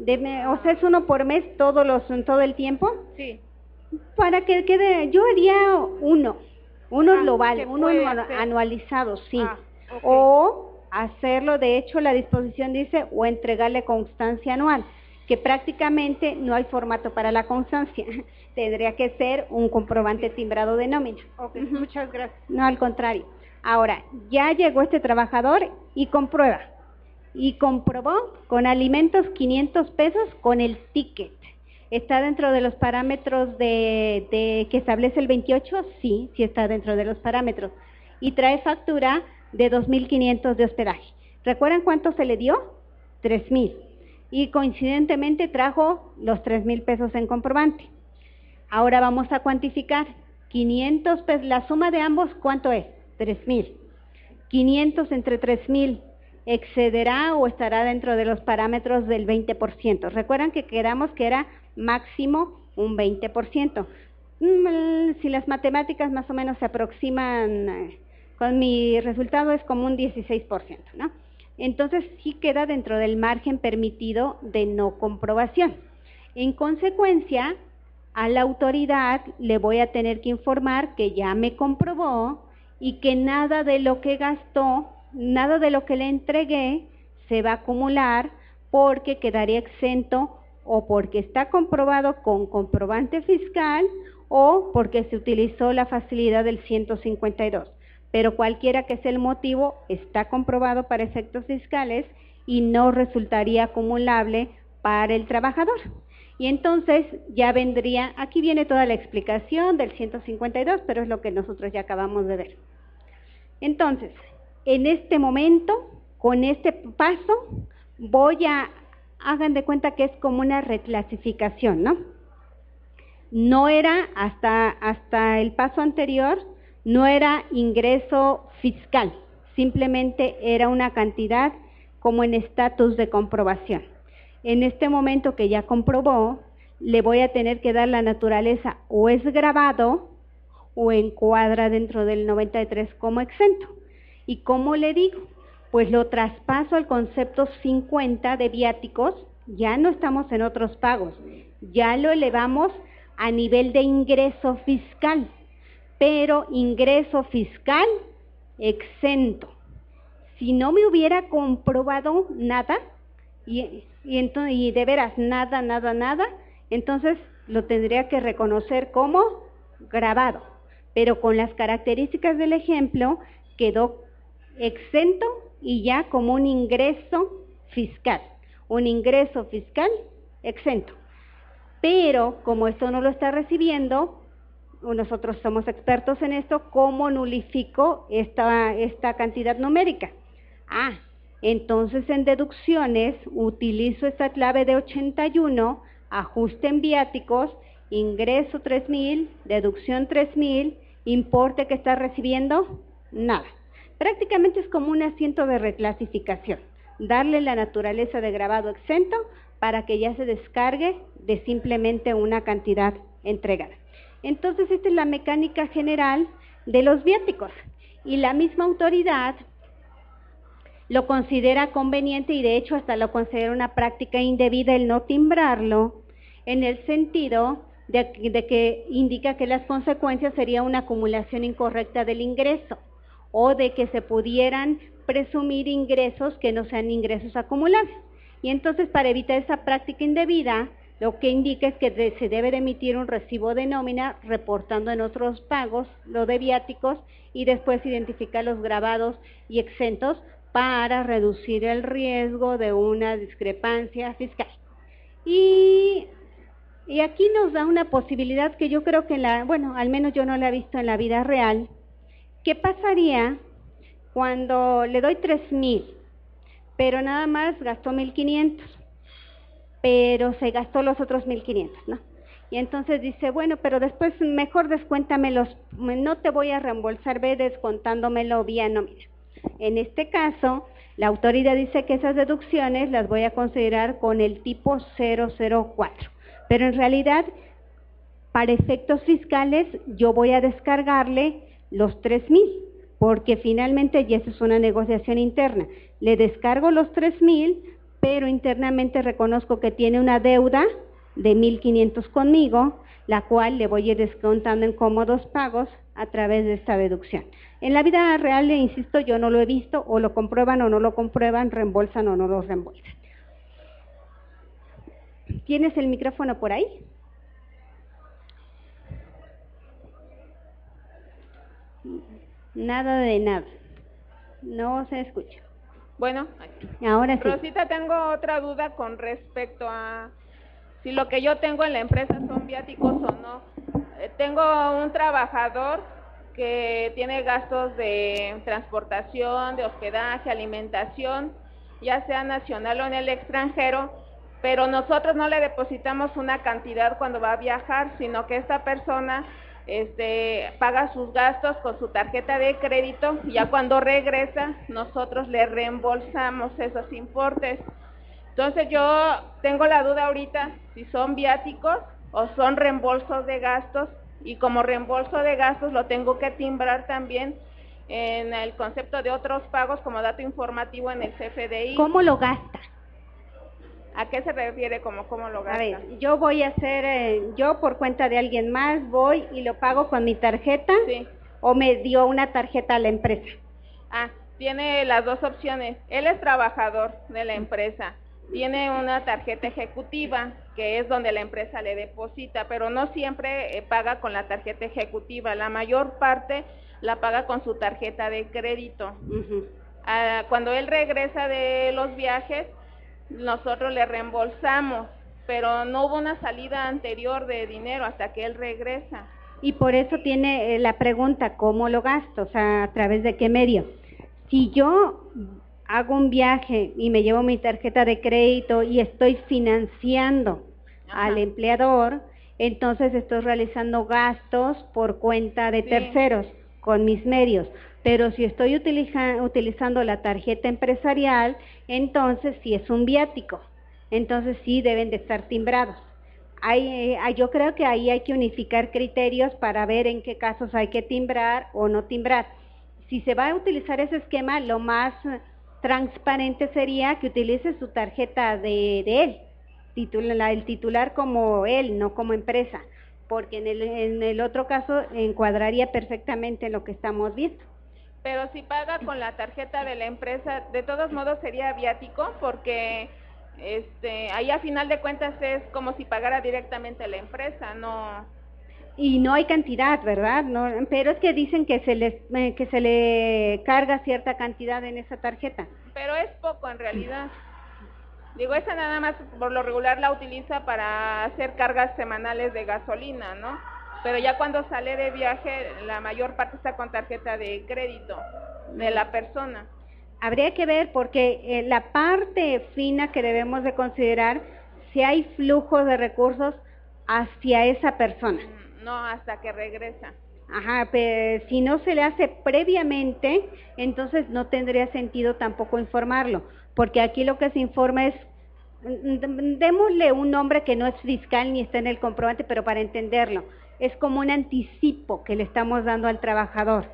O sea, es uno por mes todo el tiempo. Sí. Para que quede, yo haría uno global, uno anualizado, sí. Okay. O hacerlo, de hecho la disposición dice, o entregarle constancia anual, que prácticamente no hay formato para la constancia, tendría que ser un comprobante timbrado de nómina. Okay. Muchas gracias. No, al contrario. Ahora, ya llegó este trabajador y comprueba, y comprobó con alimentos 500 pesos con el ticket. ¿Está dentro de los parámetros que establece el 28? Sí, sí está dentro de los parámetros. Y trae factura de 2,500 de hospedaje. ¿Recuerdan cuánto se le dio? 3,000. Y coincidentemente trajo los 3,000 pesos en comprobante. Ahora vamos a cuantificar. 500 pesos, la suma de ambos, ¿cuánto es? 3,000. 500 entre 3,000, ¿excederá o estará dentro de los parámetros del 20%? Recuerdan que quedamos que era máximo un 20%. Si las matemáticas más o menos se aproximan, con mi resultado es como un 16%, ¿no? Entonces sí queda dentro del margen permitido de no comprobación. En consecuencia, a la autoridad le voy a tener que informar que ya me comprobó y que nada de lo que gastó, nada de lo que le entregué se va a acumular porque quedaría exento o porque está comprobado con comprobante fiscal o porque se utilizó la facilidad del 152. Pero cualquiera que sea el motivo, está comprobado para efectos fiscales y no resultaría acumulable para el trabajador. Y entonces ya vendría, aquí viene toda la explicación del 152, pero es lo que nosotros ya acabamos de ver. Entonces, en este momento, con este paso, hagan de cuenta que es como una reclasificación, ¿no? No era, hasta el paso anterior, no era ingreso fiscal, simplemente era una cantidad como en estatus de comprobación. En este momento que ya comprobó, le voy a tener que dar la naturaleza o es gravado o encuadra dentro del 93 como exento. ¿Y cómo le digo? Pues lo traspaso al concepto 50 de viáticos, ya no estamos en otros pagos, ya lo elevamos a nivel de ingreso fiscal, pero ingreso fiscal exento. Si no me hubiera comprobado nada, y de veras nada, entonces lo tendría que reconocer como gravado, pero con las características del ejemplo quedó exento y ya como un ingreso fiscal exento. Pero como esto no lo está recibiendo, nosotros somos expertos en esto, ¿cómo nulifico esta cantidad numérica? Entonces en deducciones utilizo esta clave de 81, ajuste en viáticos, ingreso 3,000, deducción 3,000, importe que está recibiendo, nada. Prácticamente es como un asiento de reclasificación, darle la naturaleza de gravado exento para que ya se descargue de simplemente una cantidad entregada. Entonces esta es la mecánica general de los viáticos y la misma autoridad lo considera conveniente y de hecho hasta lo considera una práctica indebida el no timbrarlo, en el sentido de que indica que las consecuencias sería una acumulación incorrecta del ingreso o de que se pudieran presumir ingresos que no sean ingresos acumulables. Y entonces, para evitar esa práctica indebida, lo que indica es que se debe de emitir un recibo de nómina reportando en otros pagos lo de viáticos y después identificar los grabados y exentos para reducir el riesgo de una discrepancia fiscal. Y aquí nos da una posibilidad que yo creo que al menos yo no la he visto en la vida real. ¿Qué pasaría cuando le doy 3,000, pero nada más gastó 1,500, pero se gastó los otros 1,500, ¿no? Y entonces dice, bueno, pero después mejor descuéntamelos, no te voy a reembolsar, ve descontándomelo vía nómina. En este caso, la autoridad dice que esas deducciones las voy a considerar con el tipo 004, pero en realidad, para efectos fiscales, yo voy a descargarle los 3,000, porque finalmente, y eso es una negociación interna, le descargo los 3,000, pero internamente reconozco que tiene una deuda de 1,500 conmigo, la cual le voy a ir descontando en cómodos pagos a través de esta deducción. En la vida real, le insisto, yo no lo he visto, o lo comprueban o no lo comprueban, reembolsan o no lo reembolsan. ¿Tienes el micrófono por ahí? Nada de nada. No se escucha. Bueno, ahora sí. Rosita, tengo otra duda con respecto a si lo que yo tengo en la empresa son viáticos o no. Tengo un trabajador que tiene gastos de transportación, de hospedaje, alimentación, ya sea nacional o en el extranjero, pero nosotros no le depositamos una cantidad cuando va a viajar, sino que esta persona paga sus gastos con su tarjeta de crédito y ya cuando regresa nosotros le reembolsamos esos importes. Entonces yo tengo la duda ahorita si son viáticos o son reembolsos de gastos, y como reembolso de gastos lo tengo que timbrar también en el concepto de otros pagos como dato informativo en el CFDI. ¿Cómo lo gasta? ¿A qué se refiere como cómo lo gasta? A ver, yo voy a hacer, yo por cuenta de alguien más voy y lo pago con mi tarjeta, sí, o me dio una tarjeta a la empresa. Tiene las dos opciones. Él es trabajador de la empresa, tiene una tarjeta ejecutiva, que es donde la empresa le deposita, pero no siempre paga con la tarjeta ejecutiva, la mayor parte la paga con su tarjeta de crédito. Cuando él regresa de los viajes, nosotros le reembolsamos, pero no hubo una salida anterior de dinero hasta que él regresa. Y por eso tiene la pregunta, ¿cómo lo gasto? O sea, ¿a través de qué medio? Si yo hago un viaje y me llevo mi tarjeta de crédito y estoy financiando al empleador, entonces estoy realizando gastos por cuenta de terceros, con mis medios. Pero si estoy utilizando la tarjeta empresarial, entonces sí es un viático, entonces sí deben de estar timbrados. Yo creo que ahí hay que unificar criterios para ver en qué casos hay que timbrar o no timbrar. Si se va a utilizar ese esquema, lo más transparente sería que utilice su tarjeta de él, el titular como él, no como empresa, porque en el otro caso encuadraría perfectamente lo que estamos viendo. Pero si paga con la tarjeta de la empresa, de todos modos sería viático, porque ahí a final de cuentas es como si pagara directamente a la empresa, no. Y no hay cantidad, ¿verdad? No, pero es que dicen que se le carga cierta cantidad en esa tarjeta. Pero es poco en realidad. Digo, esa nada más por lo regular la utiliza para hacer cargas semanales de gasolina, ¿no? Pero ya cuando sale de viaje, la mayor parte está con tarjeta de crédito de la persona. Habría que ver, porque la parte fina que debemos de considerar, si hay flujo de recursos hacia esa persona. No, hasta que regresa. Pero si no se le hace previamente, entonces no tendría sentido tampoco informarlo, porque aquí lo que se informa es, démosle un nombre que no es fiscal ni está en el comprobante, pero para entenderlo, es como un anticipo que le estamos dando al trabajador,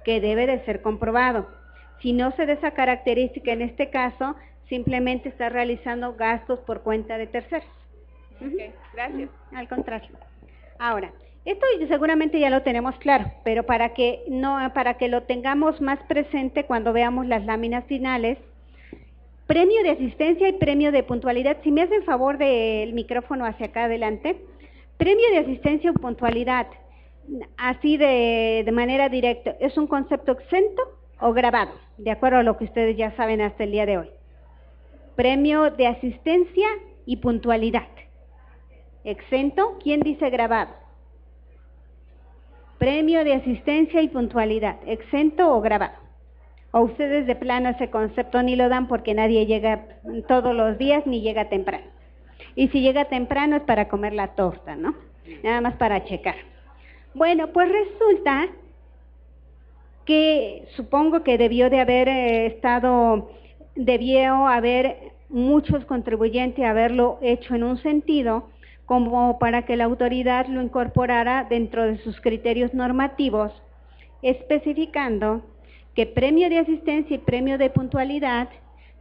que debe de ser comprobado. Si no se da esa característica en este caso, simplemente está realizando gastos por cuenta de terceros. Ok, gracias. Al contrario. Ahora, Esto seguramente ya lo tenemos claro, pero para que lo tengamos más presente cuando veamos las láminas finales, premio de asistencia y premio de puntualidad. Si me hacen favor del micrófono hacia acá adelante. Premio de asistencia o puntualidad, así de manera directa, ¿es un concepto exento o grabado? De acuerdo a lo que ustedes ya saben hasta el día de hoy. Premio de asistencia y puntualidad. ¿Exento? ¿Quién dice grabado? Premio de asistencia y puntualidad, ¿exento o grabado? O ustedes de plano ese concepto ni lo dan porque nadie llega todos los días ni llega temprano. Y si llega temprano es para comer la torta, ¿no? Nada más para checar. Bueno, pues resulta que supongo que debió haber muchos contribuyentes haberlo hecho en un sentido como para que la autoridad lo incorporara dentro de sus criterios normativos, especificando que premio de asistencia y premio de puntualidad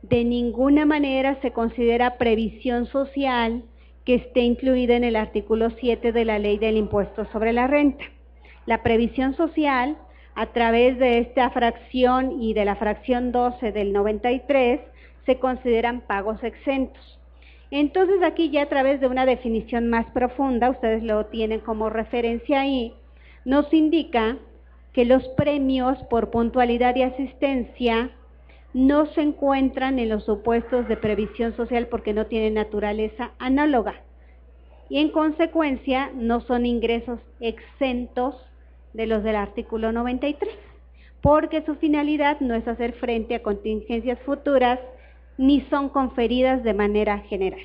de ninguna manera se considera previsión social que esté incluida en el artículo 7 de la Ley del Impuesto sobre la Renta. La previsión social, a través de esta fracción y de la fracción 12 del 93, se consideran pagos exentos. Entonces aquí ya a través de una definición más profunda, ustedes lo tienen como referencia ahí, nos indica que los premios por puntualidad y asistencia no se encuentran en los supuestos de previsión social porque no tienen naturaleza análoga y en consecuencia no son ingresos exentos de los del artículo 93, porque su finalidad no es hacer frente a contingencias futuras ni son conferidas de manera general.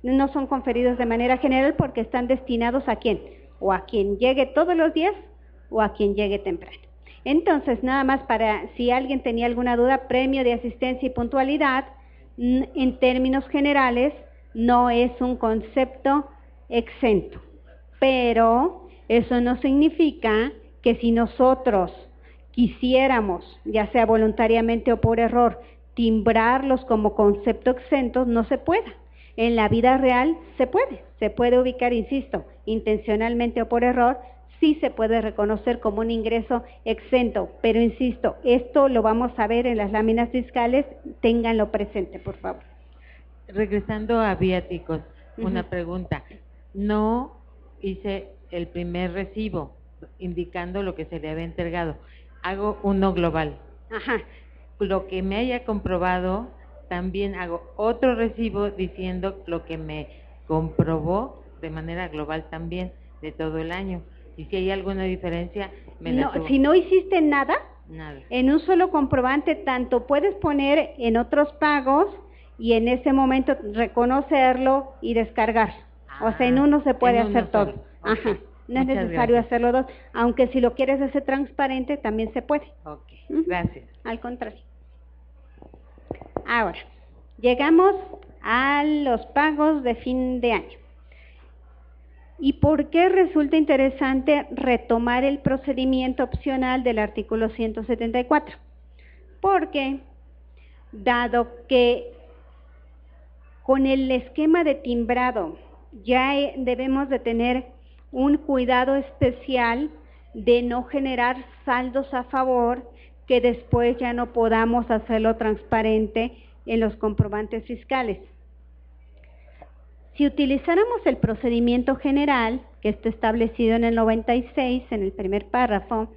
No son conferidos de manera general porque están destinados ¿a quién? O a quien llegue todos los días o a quien llegue temprano. Entonces, nada más para, si alguien tenía alguna duda, premio de asistencia y puntualidad, en términos generales, no es un concepto exento. Pero eso no significa que si nosotros quisiéramos, ya sea voluntariamente o por error, timbrarlos como concepto exento, no se pueda. En la vida real se puede ubicar, insisto, intencionalmente o por error, sí se puede reconocer como un ingreso exento, pero insisto, esto lo vamos a ver en las láminas fiscales, ténganlo presente, por favor. Regresando a viáticos, una pregunta. No hice el primer recibo indicando lo que se le había entregado. Hago uno global. Ajá. Lo que me haya comprobado, también hago otro recibo diciendo lo que me comprobó de manera global también de todo el año. Y si hay alguna diferencia, si no hiciste nada, en un solo comprobante, tanto puedes poner en otros pagos y en ese momento reconocerlo y descargar. O sea, en uno se puede hacer todo. Okay. Ajá. No es necesario hacerlo dos, aunque si lo quieres hacer transparente también se puede. Ok, gracias. Al contrario. Ahora, llegamos a los pagos de fin de año. ¿Y por qué resulta interesante retomar el procedimiento opcional del artículo 174? Porque, dado que con el esquema de timbrado ya debemos de tener un cuidado especial de no generar saldos a favor que después ya no podamos hacerlo transparente en los comprobantes fiscales. Si utilizáramos el procedimiento general, que está establecido en el 96, en el primer párrafo,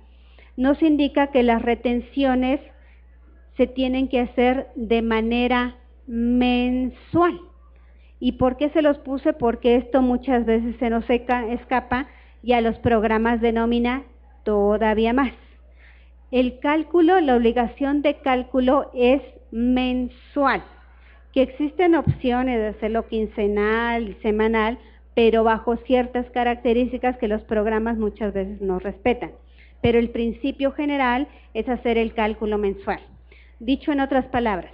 nos indica que las retenciones se tienen que hacer de manera mensual. ¿Y por qué se los puse? Porque esto muchas veces se nos escapa y a los programas de nómina todavía más. El cálculo, la obligación de cálculo es mensual, que existen opciones de hacerlo quincenal y semanal, pero bajo ciertas características que los programas muchas veces no respetan. Pero el principio general es hacer el cálculo mensual. Dicho en otras palabras,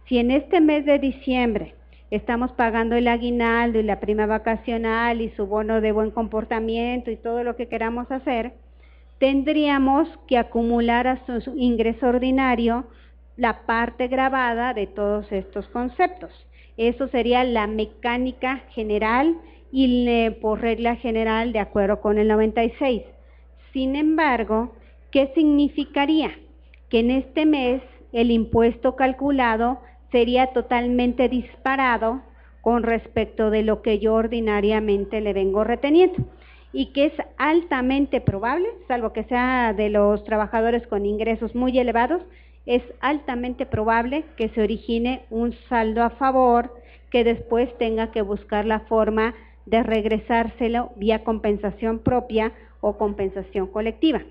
si en este mes de diciembre estamos pagando el aguinaldo y la prima vacacional y su bono de buen comportamiento y todo lo que queramos hacer, tendríamos que acumular a su ingreso ordinario la parte grabada de todos estos conceptos. Eso sería la mecánica general y por regla general de acuerdo con el 96. Sin embargo, ¿qué significaría? Que en este mes el impuesto calculado sería totalmente disparado con respecto de lo que yo ordinariamente le vengo reteniendo, y que es altamente probable, salvo que sea de los trabajadores con ingresos muy elevados, es altamente probable que se origine un saldo a favor que después tenga que buscar la forma de regresárselo vía compensación propia o compensación colectiva.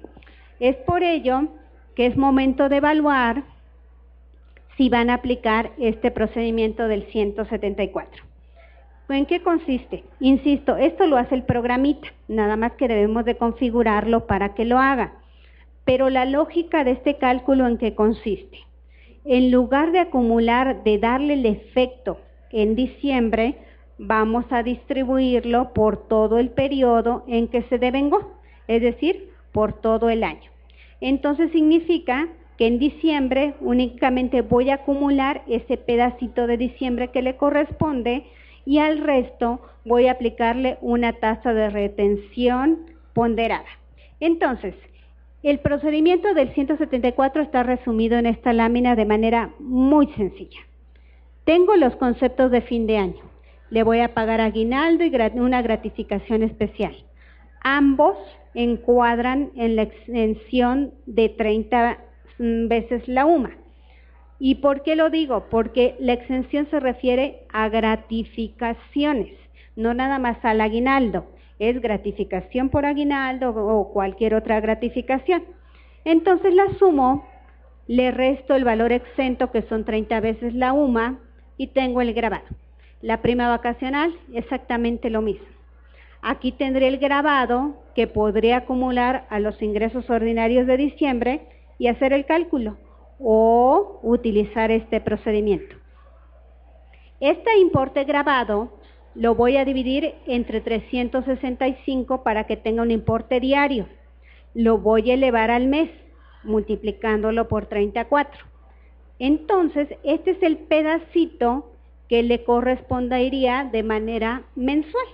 Es por ello que es momento de evaluar si van a aplicar este procedimiento del 174. ¿En qué consiste? Insisto, esto lo hace el programita, nada más que debemos de configurarlo para que lo haga. Pero la lógica de este cálculo, ¿en qué consiste? En lugar de acumular, de darle el efecto en diciembre, vamos a distribuirlo por todo el periodo en que se devengó, es decir, por todo el año. Entonces significa que en diciembre únicamente voy a acumular ese pedacito de diciembre que le corresponde y al resto voy a aplicarle una tasa de retención ponderada. Entonces, el procedimiento del 174 está resumido en esta lámina de manera muy sencilla. Tengo los conceptos de fin de año. Le voy a pagar aguinaldo y una gratificación especial. Ambos encuadran en la exención de 30 veces la UMA. ¿Y por qué lo digo? Porque la exención se refiere a gratificaciones, no nada más al aguinaldo. Es gratificación por aguinaldo o cualquier otra gratificación. Entonces la sumo, le resto el valor exento, que son 30 veces la UMA, y tengo el gravado. La prima vacacional, exactamente lo mismo. Aquí tendré el gravado que podré acumular a los ingresos ordinarios de diciembre y hacer el cálculo, o utilizar este procedimiento. Este importe gravado lo voy a dividir entre 365 para que tenga un importe diario. Lo voy a elevar al mes, multiplicándolo por 34. Entonces, este es el pedacito que le correspondería de manera mensual.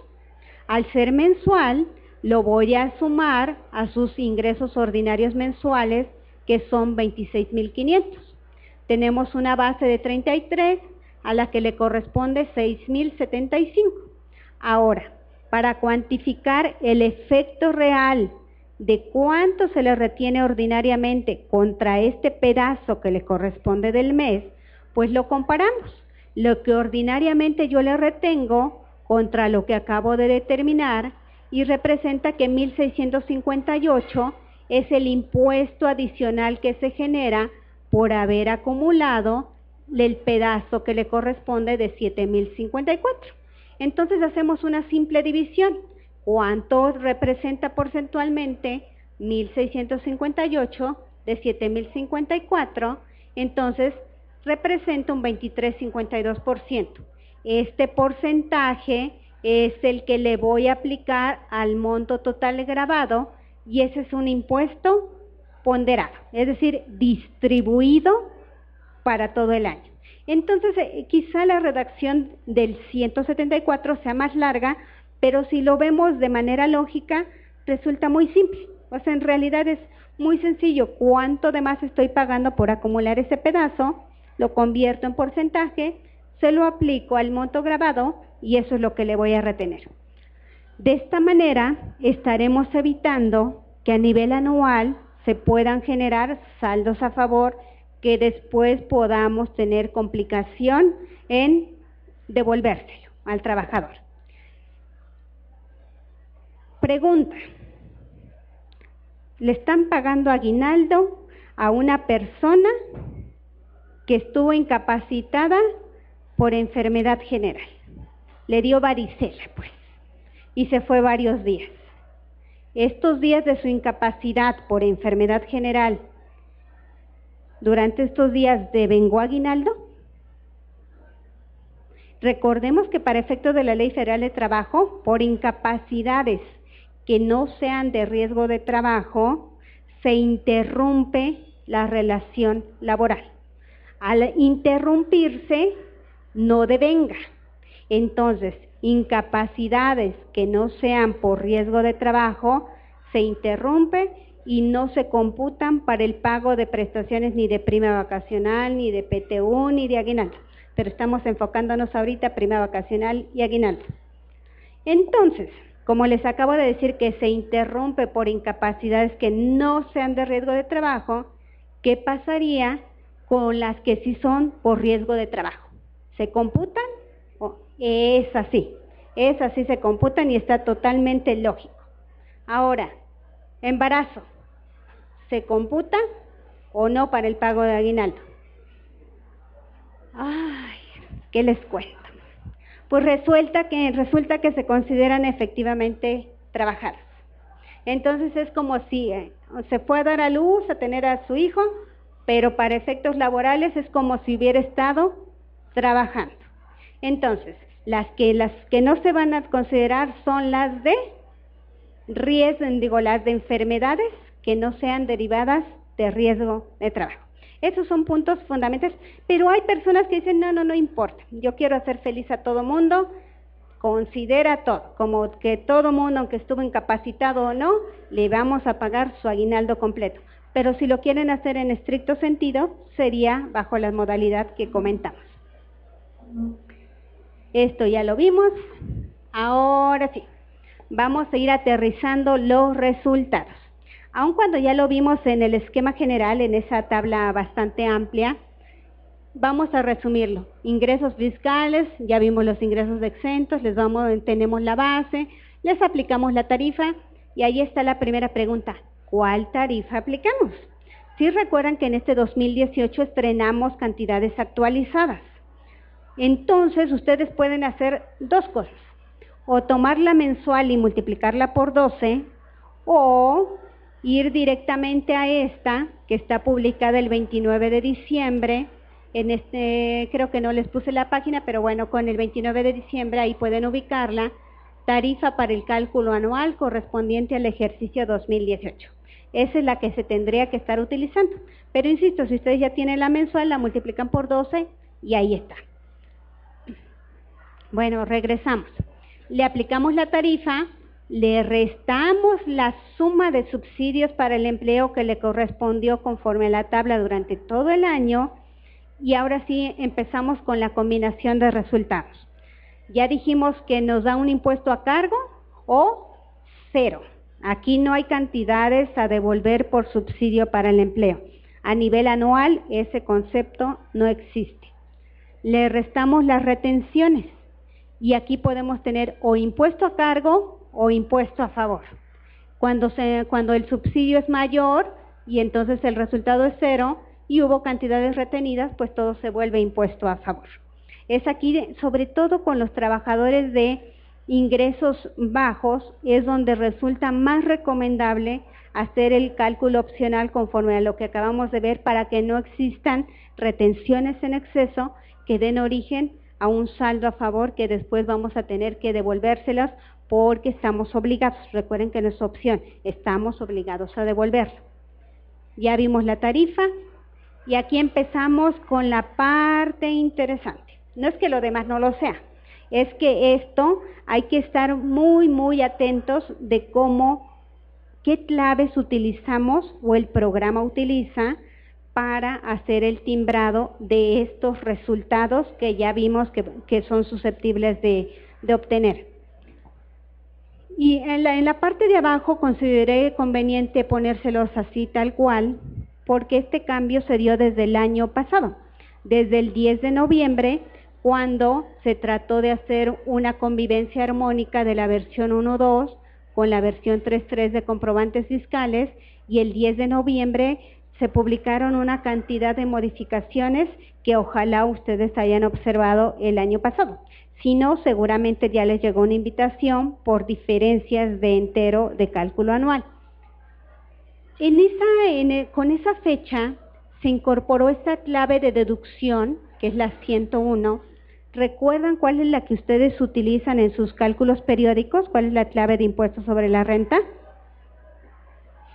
Al ser mensual, lo voy a sumar a sus ingresos ordinarios mensuales, que son 26,500. Tenemos una base de 33 a la que le corresponde 6,075. Ahora, para cuantificar el efecto real de cuánto se le retiene ordinariamente contra este pedazo que le corresponde del mes, pues lo comparamos. Lo que ordinariamente yo le retengo contra lo que acabo de determinar, y representa que 1,658 es el impuesto adicional que se genera por haber acumulado el pedazo que le corresponde de 7,054. Entonces hacemos una simple división. ¿Cuánto representa porcentualmente 1,658 de 7,054? Entonces representa un 23,52%. Este porcentaje es el que le voy a aplicar al monto total gravado, y ese es un impuesto ponderado, es decir, distribuido para todo el año. Entonces, quizá la redacción del 174 sea más larga, pero si lo vemos de manera lógica, resulta muy simple. O sea, en realidad es muy sencillo. ¿Cuánto de más estoy pagando por acumular ese pedazo? Lo convierto en porcentaje, se lo aplico al monto gravado y eso es lo que le voy a retener. De esta manera estaremos evitando que a nivel anual se puedan generar saldos a favor que después podamos tener complicación en devolvérselo al trabajador. Pregunta: ¿le están pagando aguinaldo a una persona que estuvo incapacitada por enfermedad general? Le dio varicela, pues, y se fue varios días. Estos días de su incapacidad por enfermedad general, durante estos días devengó aguinaldo. Recordemos que para efectos de la Ley Federal de Trabajo, por incapacidades que no sean de riesgo de trabajo, se interrumpe la relación laboral. Al interrumpirse, no devenga. Entonces, incapacidades que no sean por riesgo de trabajo, se interrumpe y no se computan para el pago de prestaciones ni de prima vacacional, ni de PTU, ni de aguinaldo. Pero estamos enfocándonos ahorita prima vacacional y aguinaldo. Entonces, como les acabo de decir que se interrumpe por incapacidades que no sean de riesgo de trabajo, ¿qué pasaría con las que sí son por riesgo de trabajo? ¿Se computan? Es así se computan y está totalmente lógico. Ahora, embarazo, ¿se computa o no para el pago de aguinaldo? Ay, ¿qué les cuento? Pues resulta que se consideran efectivamente trabajadas. Entonces es como si se fue a dar a luz, a tener a su hijo, pero para efectos laborales es como si hubiera estado trabajando. Entonces, las que no se van a considerar son las de riesgo, las de enfermedades que no sean derivadas de riesgo de trabajo. Esos son puntos fundamentales, pero hay personas que dicen, no importa, yo quiero hacer feliz a todo mundo, considera todo, como que todo mundo, aunque estuvo incapacitado o no, le vamos a pagar su aguinaldo completo. Pero si lo quieren hacer en estricto sentido, sería bajo la modalidad que comentamos. Esto ya lo vimos, ahora sí, vamos a ir aterrizando los resultados. Aun cuando ya lo vimos en el esquema general, en esa tabla bastante amplia, vamos a resumirlo. Ingresos fiscales, ya vimos los ingresos exentos, tenemos la base, les aplicamos la tarifa y ahí está la primera pregunta, ¿cuál tarifa aplicamos? Sí recuerdan que en este 2018 estrenamos cantidades actualizadas. Entonces, ustedes pueden hacer dos cosas, o tomarla mensual y multiplicarla por 12, o ir directamente a esta, que está publicada el 29 de diciembre, creo que no les puse la página, pero bueno, con el 29 de diciembre ahí pueden ubicarla, tarifa para el cálculo anual correspondiente al ejercicio 2018. Esa es la que se tendría que estar utilizando. Pero insisto, si ustedes ya tienen la mensual, la multiplican por 12 y ahí está. Bueno, regresamos. Le aplicamos la tarifa, le restamos la suma de subsidios para el empleo que le correspondió conforme a la tabla durante todo el año y ahora sí empezamos con la combinación de resultados. Ya dijimos que nos da un impuesto a cargo o cero. Aquí no hay cantidades a devolver por subsidio para el empleo. A nivel anual ese concepto no existe. Le restamos las retenciones. Y aquí podemos tener o impuesto a cargo o impuesto a favor. Cuando el subsidio es mayor y entonces el resultado es cero y hubo cantidades retenidas, pues todo se vuelve impuesto a favor. Es aquí, sobre todo con los trabajadores de ingresos bajos, es donde resulta más recomendable hacer el cálculo opcional conforme a lo que acabamos de ver para que no existan retenciones en exceso que den origen a un saldo a favor que después vamos a tener que devolvérselas porque estamos obligados. Recuerden que no es opción, estamos obligados a devolverlo. Ya vimos la tarifa y aquí empezamos con la parte interesante. No es que lo demás no lo sea, es que esto hay que estar muy atentos de qué claves utilizamos o el programa utiliza para hacer el timbrado de estos resultados que ya vimos que son susceptibles de obtener. Y en la parte de abajo consideré conveniente ponérselos así tal cual, porque este cambio se dio desde el año pasado, desde el 10 de noviembre, cuando se trató de hacer una convivencia armónica de la versión 1.2 con la versión 3.3 de comprobantes fiscales, y el 10 de noviembre se publicaron una cantidad de modificaciones que ojalá ustedes hayan observado el año pasado. Si no, seguramente ya les llegó una invitación por diferencias de entero de cálculo anual. Con esa fecha se incorporó esta clave de deducción, que es la 101. ¿Recuerdan cuál es la que ustedes utilizan en sus cálculos periódicos? ¿Cuál es la clave de impuestos sobre la renta?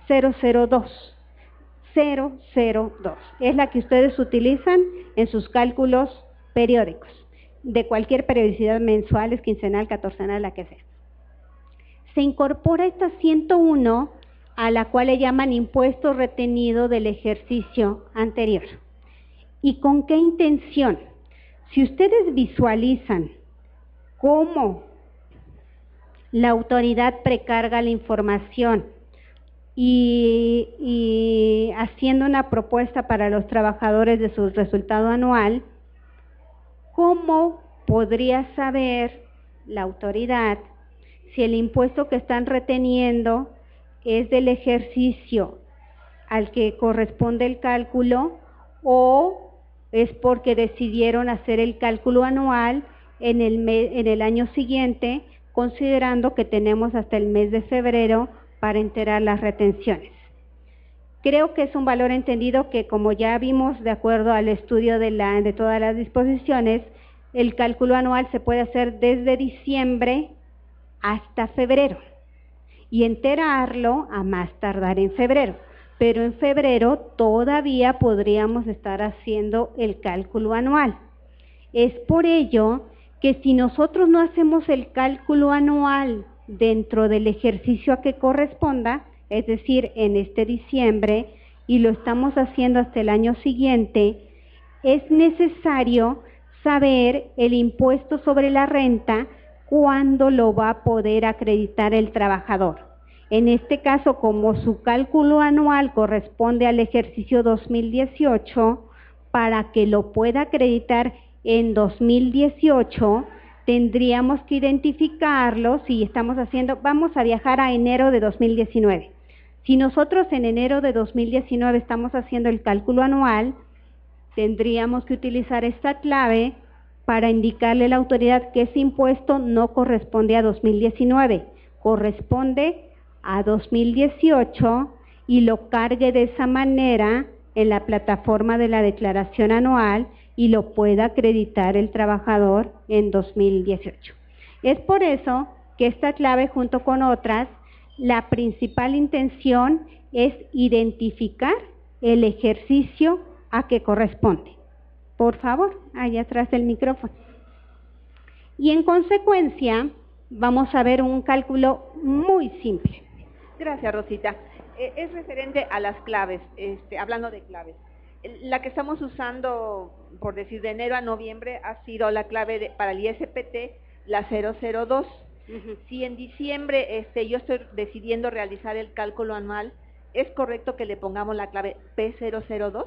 002. 002. Es la que ustedes utilizan en sus cálculos periódicos. de cualquier periodicidad mensual, es quincenal, catorcenal, la que sea. Se incorpora esta 101 a la cual le llaman impuesto retenido del ejercicio anterior. ¿Y con qué intención? Si ustedes visualizan cómo la autoridad precarga la información y haciendo una propuesta para los trabajadores de su resultado anual, ¿cómo podría saber la autoridad si el impuesto que están reteniendo es del ejercicio al que corresponde el cálculo o es porque decidieron hacer el cálculo anual en el año siguiente, considerando que tenemos hasta el mes de febrero para enterar las retenciones? Creo que es un valor entendido que, como ya vimos de acuerdo al estudio de todas las disposiciones, el cálculo anual se puede hacer desde diciembre hasta febrero y enterarlo a más tardar en febrero. Pero en febrero todavía podríamos estar haciendo el cálculo anual. Es por ello que si nosotros no hacemos el cálculo anual dentro del ejercicio a que corresponda, es decir, en este diciembre, y lo estamos haciendo hasta el año siguiente, es necesario saber el impuesto sobre la renta, cuándo lo va a poder acreditar el trabajador. En este caso, como su cálculo anual corresponde al ejercicio 2018, para que lo pueda acreditar en 2018, tendríamos que identificarlo si estamos haciendo, vamos a viajar a enero de 2019. Si nosotros en enero de 2019 estamos haciendo el cálculo anual, tendríamos que utilizar esta clave para indicarle a la autoridad que ese impuesto no corresponde a 2019, corresponde a 2018 y lo cargue de esa manera en la plataforma de la declaración anual y lo pueda acreditar el trabajador en 2018. Es por eso que esta clave, junto con otras, la principal intención es identificar el ejercicio a que corresponde. Por favor, allá atrás del micrófono. Y en consecuencia, vamos a ver un cálculo muy simple. Gracias, Rosita. Es referente a las claves, hablando de claves. La que estamos usando, por decir, de enero a noviembre, ha sido la clave para el ISPT, la 002. Si en diciembre yo estoy decidiendo realizar el cálculo anual, ¿es correcto que le pongamos la clave P002?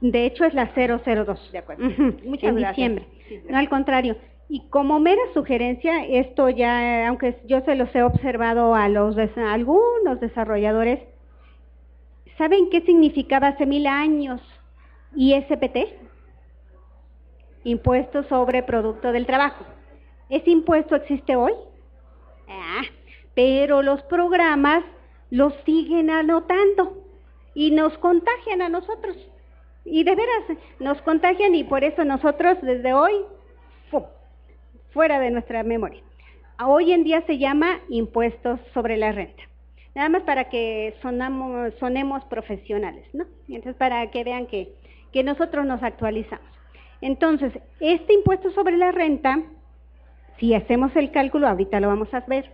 De hecho, es la 002. De acuerdo. Muchas gracias. Diciembre. Sí, no, al contrario. Y como mera sugerencia, esto ya, aunque yo se los he observado a algunos desarrolladores, ¿saben qué significaba hace 1000 años ISPT? Impuesto sobre Producto del Trabajo. ¿Ese impuesto existe hoy? Pero los programas los siguen anotando y nos contagian a nosotros. Y de veras, nos contagian y por eso nosotros desde hoy, fuera de nuestra memoria. Hoy en día se llama impuestos sobre la renta. Nada más para que sonemos profesionales, ¿no? Entonces, para que vean que nosotros nos actualizamos. Entonces, este impuesto sobre la renta, si hacemos el cálculo, ahorita lo vamos a ver,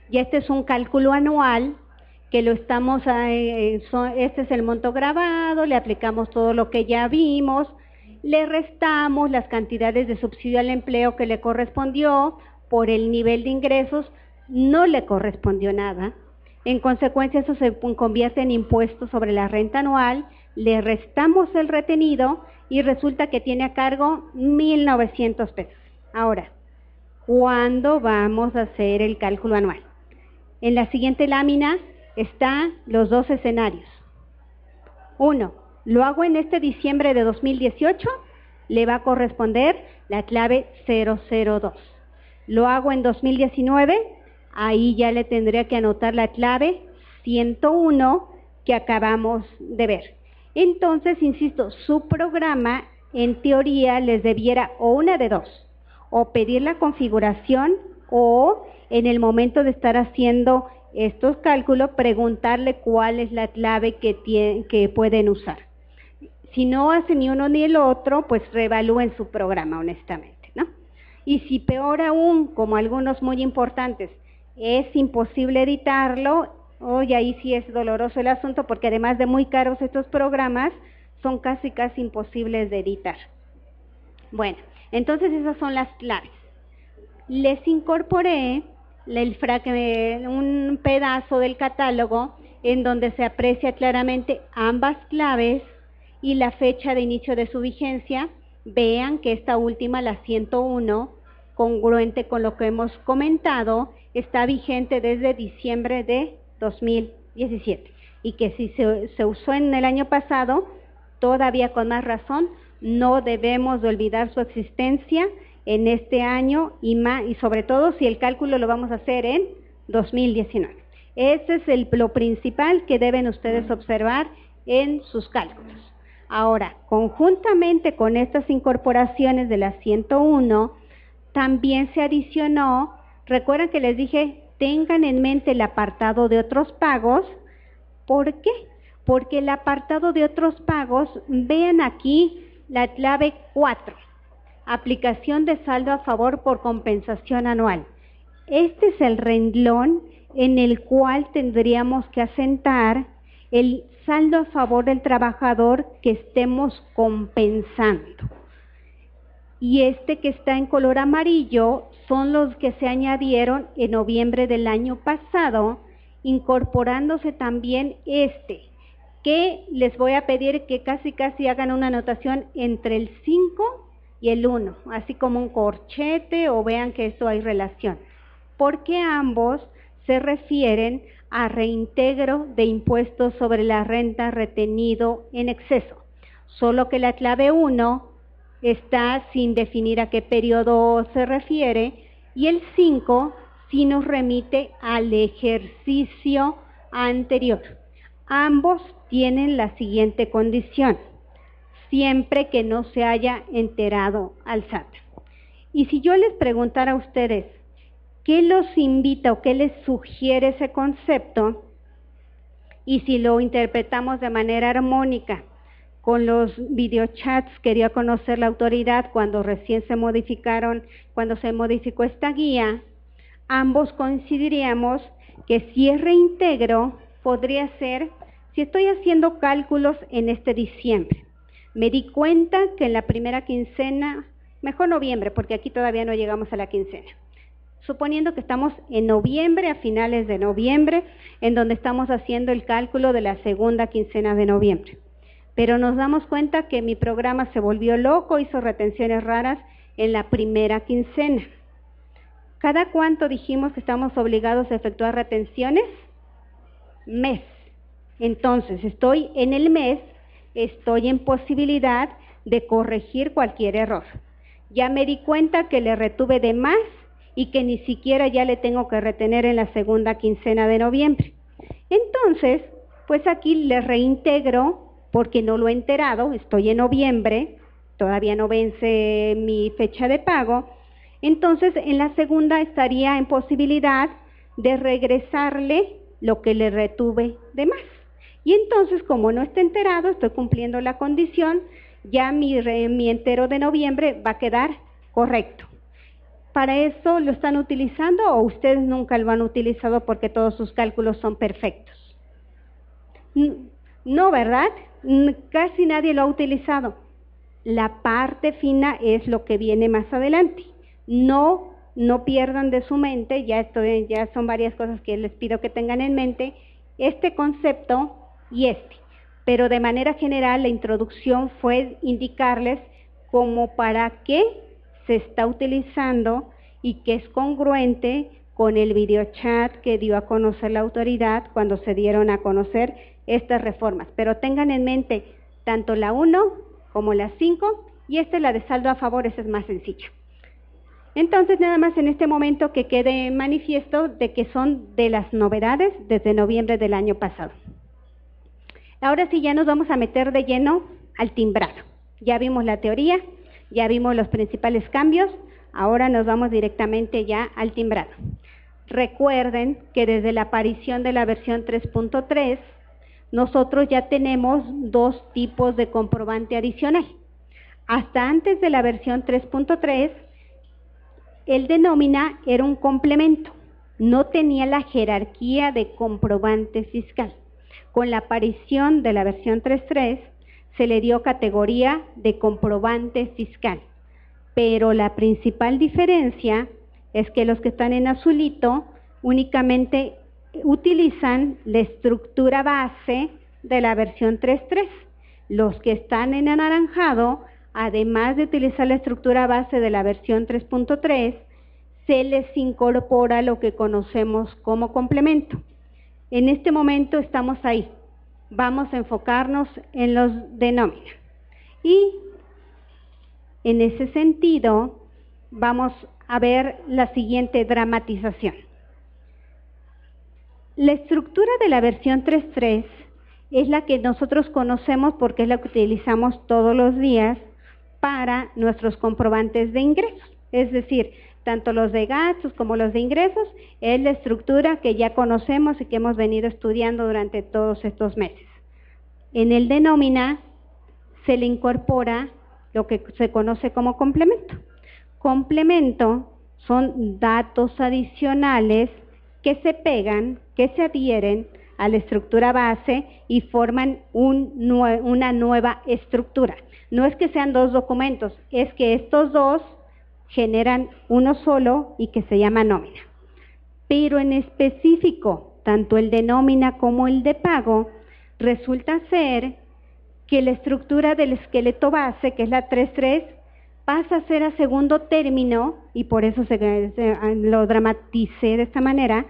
y este es un cálculo anual, que lo estamos, este es el monto grabado, le aplicamos todo lo que ya vimos, le restamos las cantidades de subsidio al empleo que le correspondió, por el nivel de ingresos no le correspondió nada. En consecuencia, eso se convierte en impuesto sobre la renta anual, le restamos el retenido y resulta que tiene a cargo 1,900 pesos. Ahora, ¿cuándo vamos a hacer el cálculo anual? En la siguiente lámina están los dos escenarios. 1. Lo hago en este diciembre de 2018, le va a corresponder la clave 002. Lo hago en 2019, ahí ya le tendría que anotar la clave 101 que acabamos de ver. Entonces, insisto, su programa en teoría les debiera o una de dos, o pedir la configuración o en el momento de estar haciendo estos cálculos preguntarle cuál es la clave que pueden usar. Si no hace ni uno ni el otro, pues reevalúen su programa, honestamente, ¿no? Y si peor aún, como algunos muy importantes, es imposible editarlo, hoy ahí sí es doloroso el asunto, porque además de muy caros estos programas, son casi imposibles de editar. Bueno, entonces esas son las claves. Les incorporé un pedazo del catálogo en donde se aprecia claramente ambas claves y la fecha de inicio de su vigencia. Vean que esta última, la 101, congruente con lo que hemos comentado, está vigente desde diciembre de 2017 y que si se usó en el año pasado, todavía con más razón, no debemos de olvidar su existencia en este año y sobre todo si el cálculo lo vamos a hacer en 2019. Ese es lo principal que deben ustedes observar en sus cálculos. Ahora, conjuntamente con estas incorporaciones de la 101, también se adicionó, recuerdan que les dije, tengan en mente el apartado de otros pagos. ¿Por qué? Porque el apartado de otros pagos, vean aquí la clave 4, aplicación de saldo a favor por compensación anual. Este es el renglón en el cual tendríamos que asentar el saldo a favor del trabajador que estemos compensando. Y este que está en color amarillo son los que se añadieron en noviembre del año pasado, incorporándose también que les voy a pedir que casi hagan una anotación entre el 5 y el 1, así como un corchete, o vean que esto hay relación, porque ambos se refieren a reintegro de impuestos sobre la renta retenido en exceso, solo que la clave 1 está sin definir a qué periodo se refiere, y el 5 sí nos remite al ejercicio anterior. Ambos tienen la siguiente condición, siempre que no se haya enterado al SAT. Y si yo les preguntara a ustedes, ¿qué los invita o qué les sugiere ese concepto? Y si lo interpretamos de manera armónica con los videochats que dio a conocer la autoridad cuando recién cuando se modificó esta guía, ambos coincidiríamos que si es reintegro, podría ser, si estoy haciendo cálculos en este diciembre, me di cuenta que en la primera quincena, mejor noviembre, porque aquí todavía no llegamos a la quincena, suponiendo que estamos en noviembre, a finales de noviembre, en donde estamos haciendo el cálculo de la segunda quincena de noviembre. Pero nos damos cuenta que mi programa se volvió loco, hizo retenciones raras en la primera quincena. ¿Cada cuánto dijimos que estamos obligados a efectuar retenciones? Mes. Entonces, estoy en el mes, estoy en posibilidad de corregir cualquier error. Ya me di cuenta que le retuve de más y que ni siquiera ya le tengo que retener en la segunda quincena de noviembre. Entonces, pues aquí le reintegro porque no lo he enterado, estoy en noviembre, todavía no vence mi fecha de pago, entonces en la segunda estaría en posibilidad de regresarle lo que le retuve de más. Y entonces, como no está enterado, estoy cumpliendo la condición, ya mi entero de noviembre va a quedar correcto. ¿Para eso lo están utilizando o ustedes nunca lo han utilizado porque todos sus cálculos son perfectos? No, ¿verdad? Casi nadie lo ha utilizado. La parte fina es lo que viene más adelante. No pierdan de su mente, ya son varias cosas que les pido que tengan en mente, este concepto y pero de manera general la introducción fue indicarles como para qué se está utilizando y que es congruente con el videochat que dio a conocer la autoridad cuando se dieron a conocer estas reformas. Pero tengan en mente tanto la 1 como la 5 y esta es la de saldo a favor, esa es más sencilla. Entonces, nada más en este momento que quede manifiesto de que son de las novedades desde noviembre del año pasado. Ahora sí ya nos vamos a meter de lleno al timbrado. Ya vimos la teoría, ya vimos los principales cambios, ahora nos vamos directamente ya al timbrado. Recuerden que desde la aparición de la versión 3.3, nosotros ya tenemos dos tipos de comprobante adicional. Hasta antes de la versión 3.3, El de nómina era un complemento, no tenía la jerarquía de comprobante fiscal. Con la aparición de la versión 3.3 se le dio categoría de comprobante fiscal, pero la principal diferencia es que los que están en azulito únicamente utilizan la estructura base de la versión 3.3. Los que están en anaranjado, además de utilizar la estructura base de la versión 3.3, se les incorpora lo que conocemos como complemento. En este momento estamos ahí. Vamos a enfocarnos en los de nómina. Y en ese sentido, vamos a ver la siguiente dramatización. La estructura de la versión 3.3 es la que nosotros conocemos porque es la que utilizamos todos los días para nuestros comprobantes de ingresos. Es decir, tanto los de gastos como los de ingresos, es la estructura que ya conocemos y que hemos venido estudiando durante todos estos meses. En el de nómina se le incorpora lo que se conoce como complemento. Complemento son datos adicionales que se pegan, que se adhieren a la estructura base y forman una nueva estructura. No es que sean dos documentos, es que estos dos generan uno solo y que se llama nómina. Pero en específico, tanto el de nómina como el de pago, resulta ser que la estructura del esqueleto base, que es la 3.3, pasa a ser a segundo término, y por eso lo dramaticé de esta manera.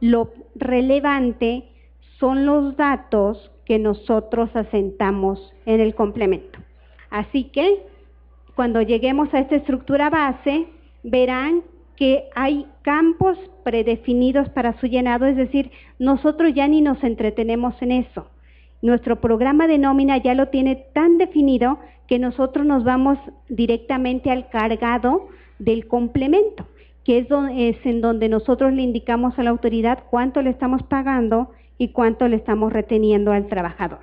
Lo relevante son los datos que nosotros asentamos en el complemento. Así que, cuando lleguemos a esta estructura base, verán que hay campos predefinidos para su llenado, es decir, nosotros ya ni nos entretenemos en eso. Nuestro programa de nómina ya lo tiene tan definido que nosotros nos vamos directamente al cargado del complemento, que es en donde nosotros le indicamos a la autoridad cuánto le estamos pagando y cuánto le estamos reteniendo al trabajador.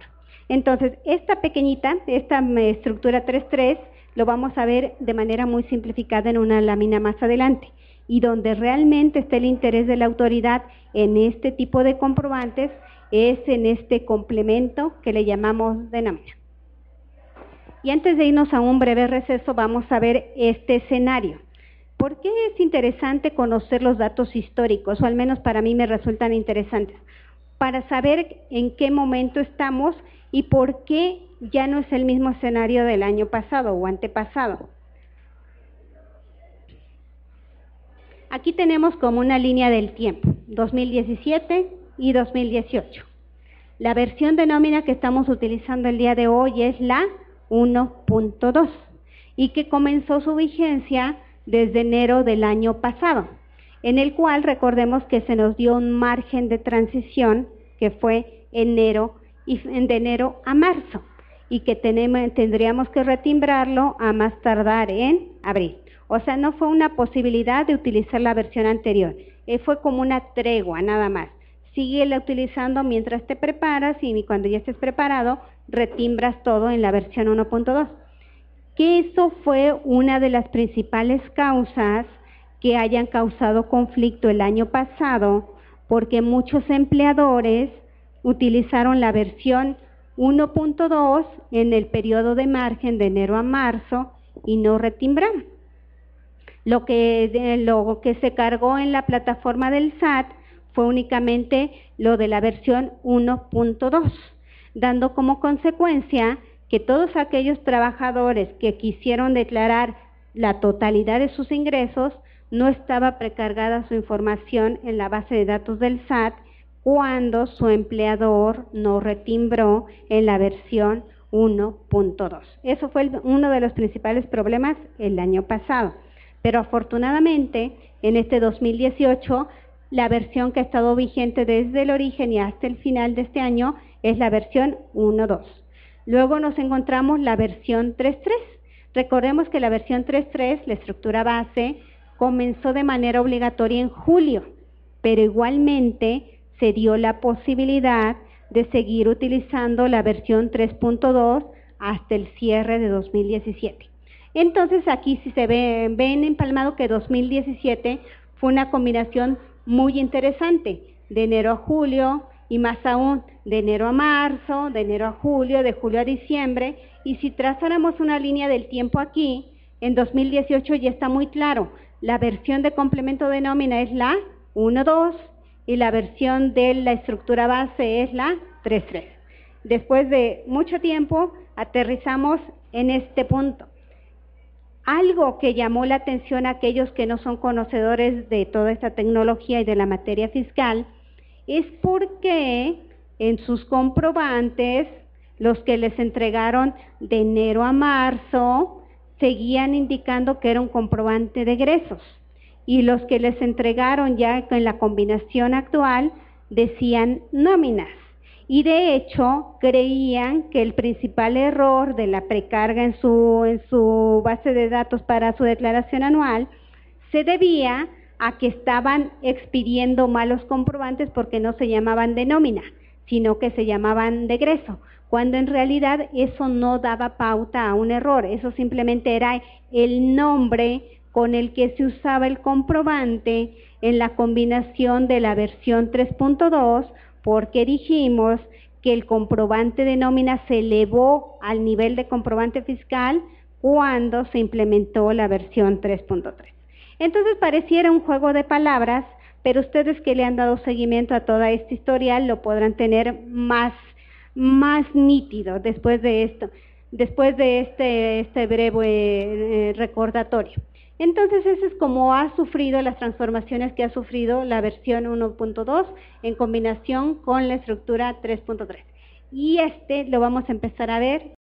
Entonces, esta pequeñita, esta estructura 3.3, lo vamos a ver de manera muy simplificada en una lámina más adelante. Y donde realmente está el interés de la autoridad en este tipo de comprobantes es en este complemento que le llamamos de nómina. Y antes de irnos a un breve receso, vamos a ver este escenario. ¿Por qué es interesante conocer los datos históricos? O al menos para mí me resultan interesantes. Para saber en qué momento estamos y por qué ya no es el mismo escenario del año pasado o antepasado. Aquí tenemos como una línea del tiempo, 2017 y 2018. La versión de nómina que estamos utilizando el día de hoy es la 1.2 y que comenzó su vigencia desde enero del año pasado, en el cual recordemos que se nos dio un margen de transición que fue de enero a marzo y que tendríamos que retimbrarlo a más tardar en abril. O sea, no fue una posibilidad de utilizar la versión anterior, fue como una tregua nada más. Síguela utilizando mientras te preparas y cuando ya estés preparado, retimbras todo en la versión 1.2. Que eso fue una de las principales causas que hayan causado conflicto el año pasado, porque muchos empleadores utilizaron la versión 1.2 en el periodo de margen de enero a marzo y no retimbraron. Lo que se cargó en la plataforma del SAT fue únicamente lo de la versión 1.2, dando como consecuencia que todos aquellos trabajadores que quisieron declarar la totalidad de sus ingresos, no estaba precargada su información en la base de datos del SAT cuando su empleador no retimbró en la versión 1.2. Eso fue uno de los principales problemas el año pasado. Pero afortunadamente, en este 2018, la versión que ha estado vigente desde el origen y hasta el final de este año es la versión 1.2. Luego nos encontramos la versión 3.3. Recordemos que la versión 3.3, la estructura base, comenzó de manera obligatoria en julio, pero igualmente se dio la posibilidad de seguir utilizando la versión 3.2 hasta el cierre de 2017. Entonces aquí sí se ven empalmado que 2017 fue una combinación muy interesante, de enero a julio y más aún de enero a marzo, de enero a julio, de julio a diciembre, y si trazáramos una línea del tiempo aquí, en 2018 ya está muy claro, la versión de complemento de nómina es la 1-2 y la versión de la estructura base es la 3-3. Después de mucho tiempo aterrizamos en este punto. Algo que llamó la atención a aquellos que no son conocedores de toda esta tecnología y de la materia fiscal es porque en sus comprobantes, los que les entregaron de enero a marzo, seguían indicando que era un comprobante de egresos, y los que les entregaron ya en la combinación actual decían nóminas. Y de hecho creían que el principal error de la precarga en su base de datos para su declaración anual se debía a que estaban expidiendo malos comprobantes porque no se llamaban de nómina, sino que se llamaban de egreso, cuando en realidad eso no daba pauta a un error, eso simplemente era el nombre con el que se usaba el comprobante en la combinación de la versión 3.2, porque dijimos que el comprobante de nómina se elevó al nivel de comprobante fiscal cuando se implementó la versión 3.3. Entonces pareciera un juego de palabras, pero ustedes que le han dado seguimiento a toda esta historial lo podrán tener más nítido después de esto, después de este breve recordatorio. Entonces, eso es como ha sufrido las transformaciones que ha sufrido la versión 1.2 en combinación con la estructura 3.3. Y lo vamos a empezar a ver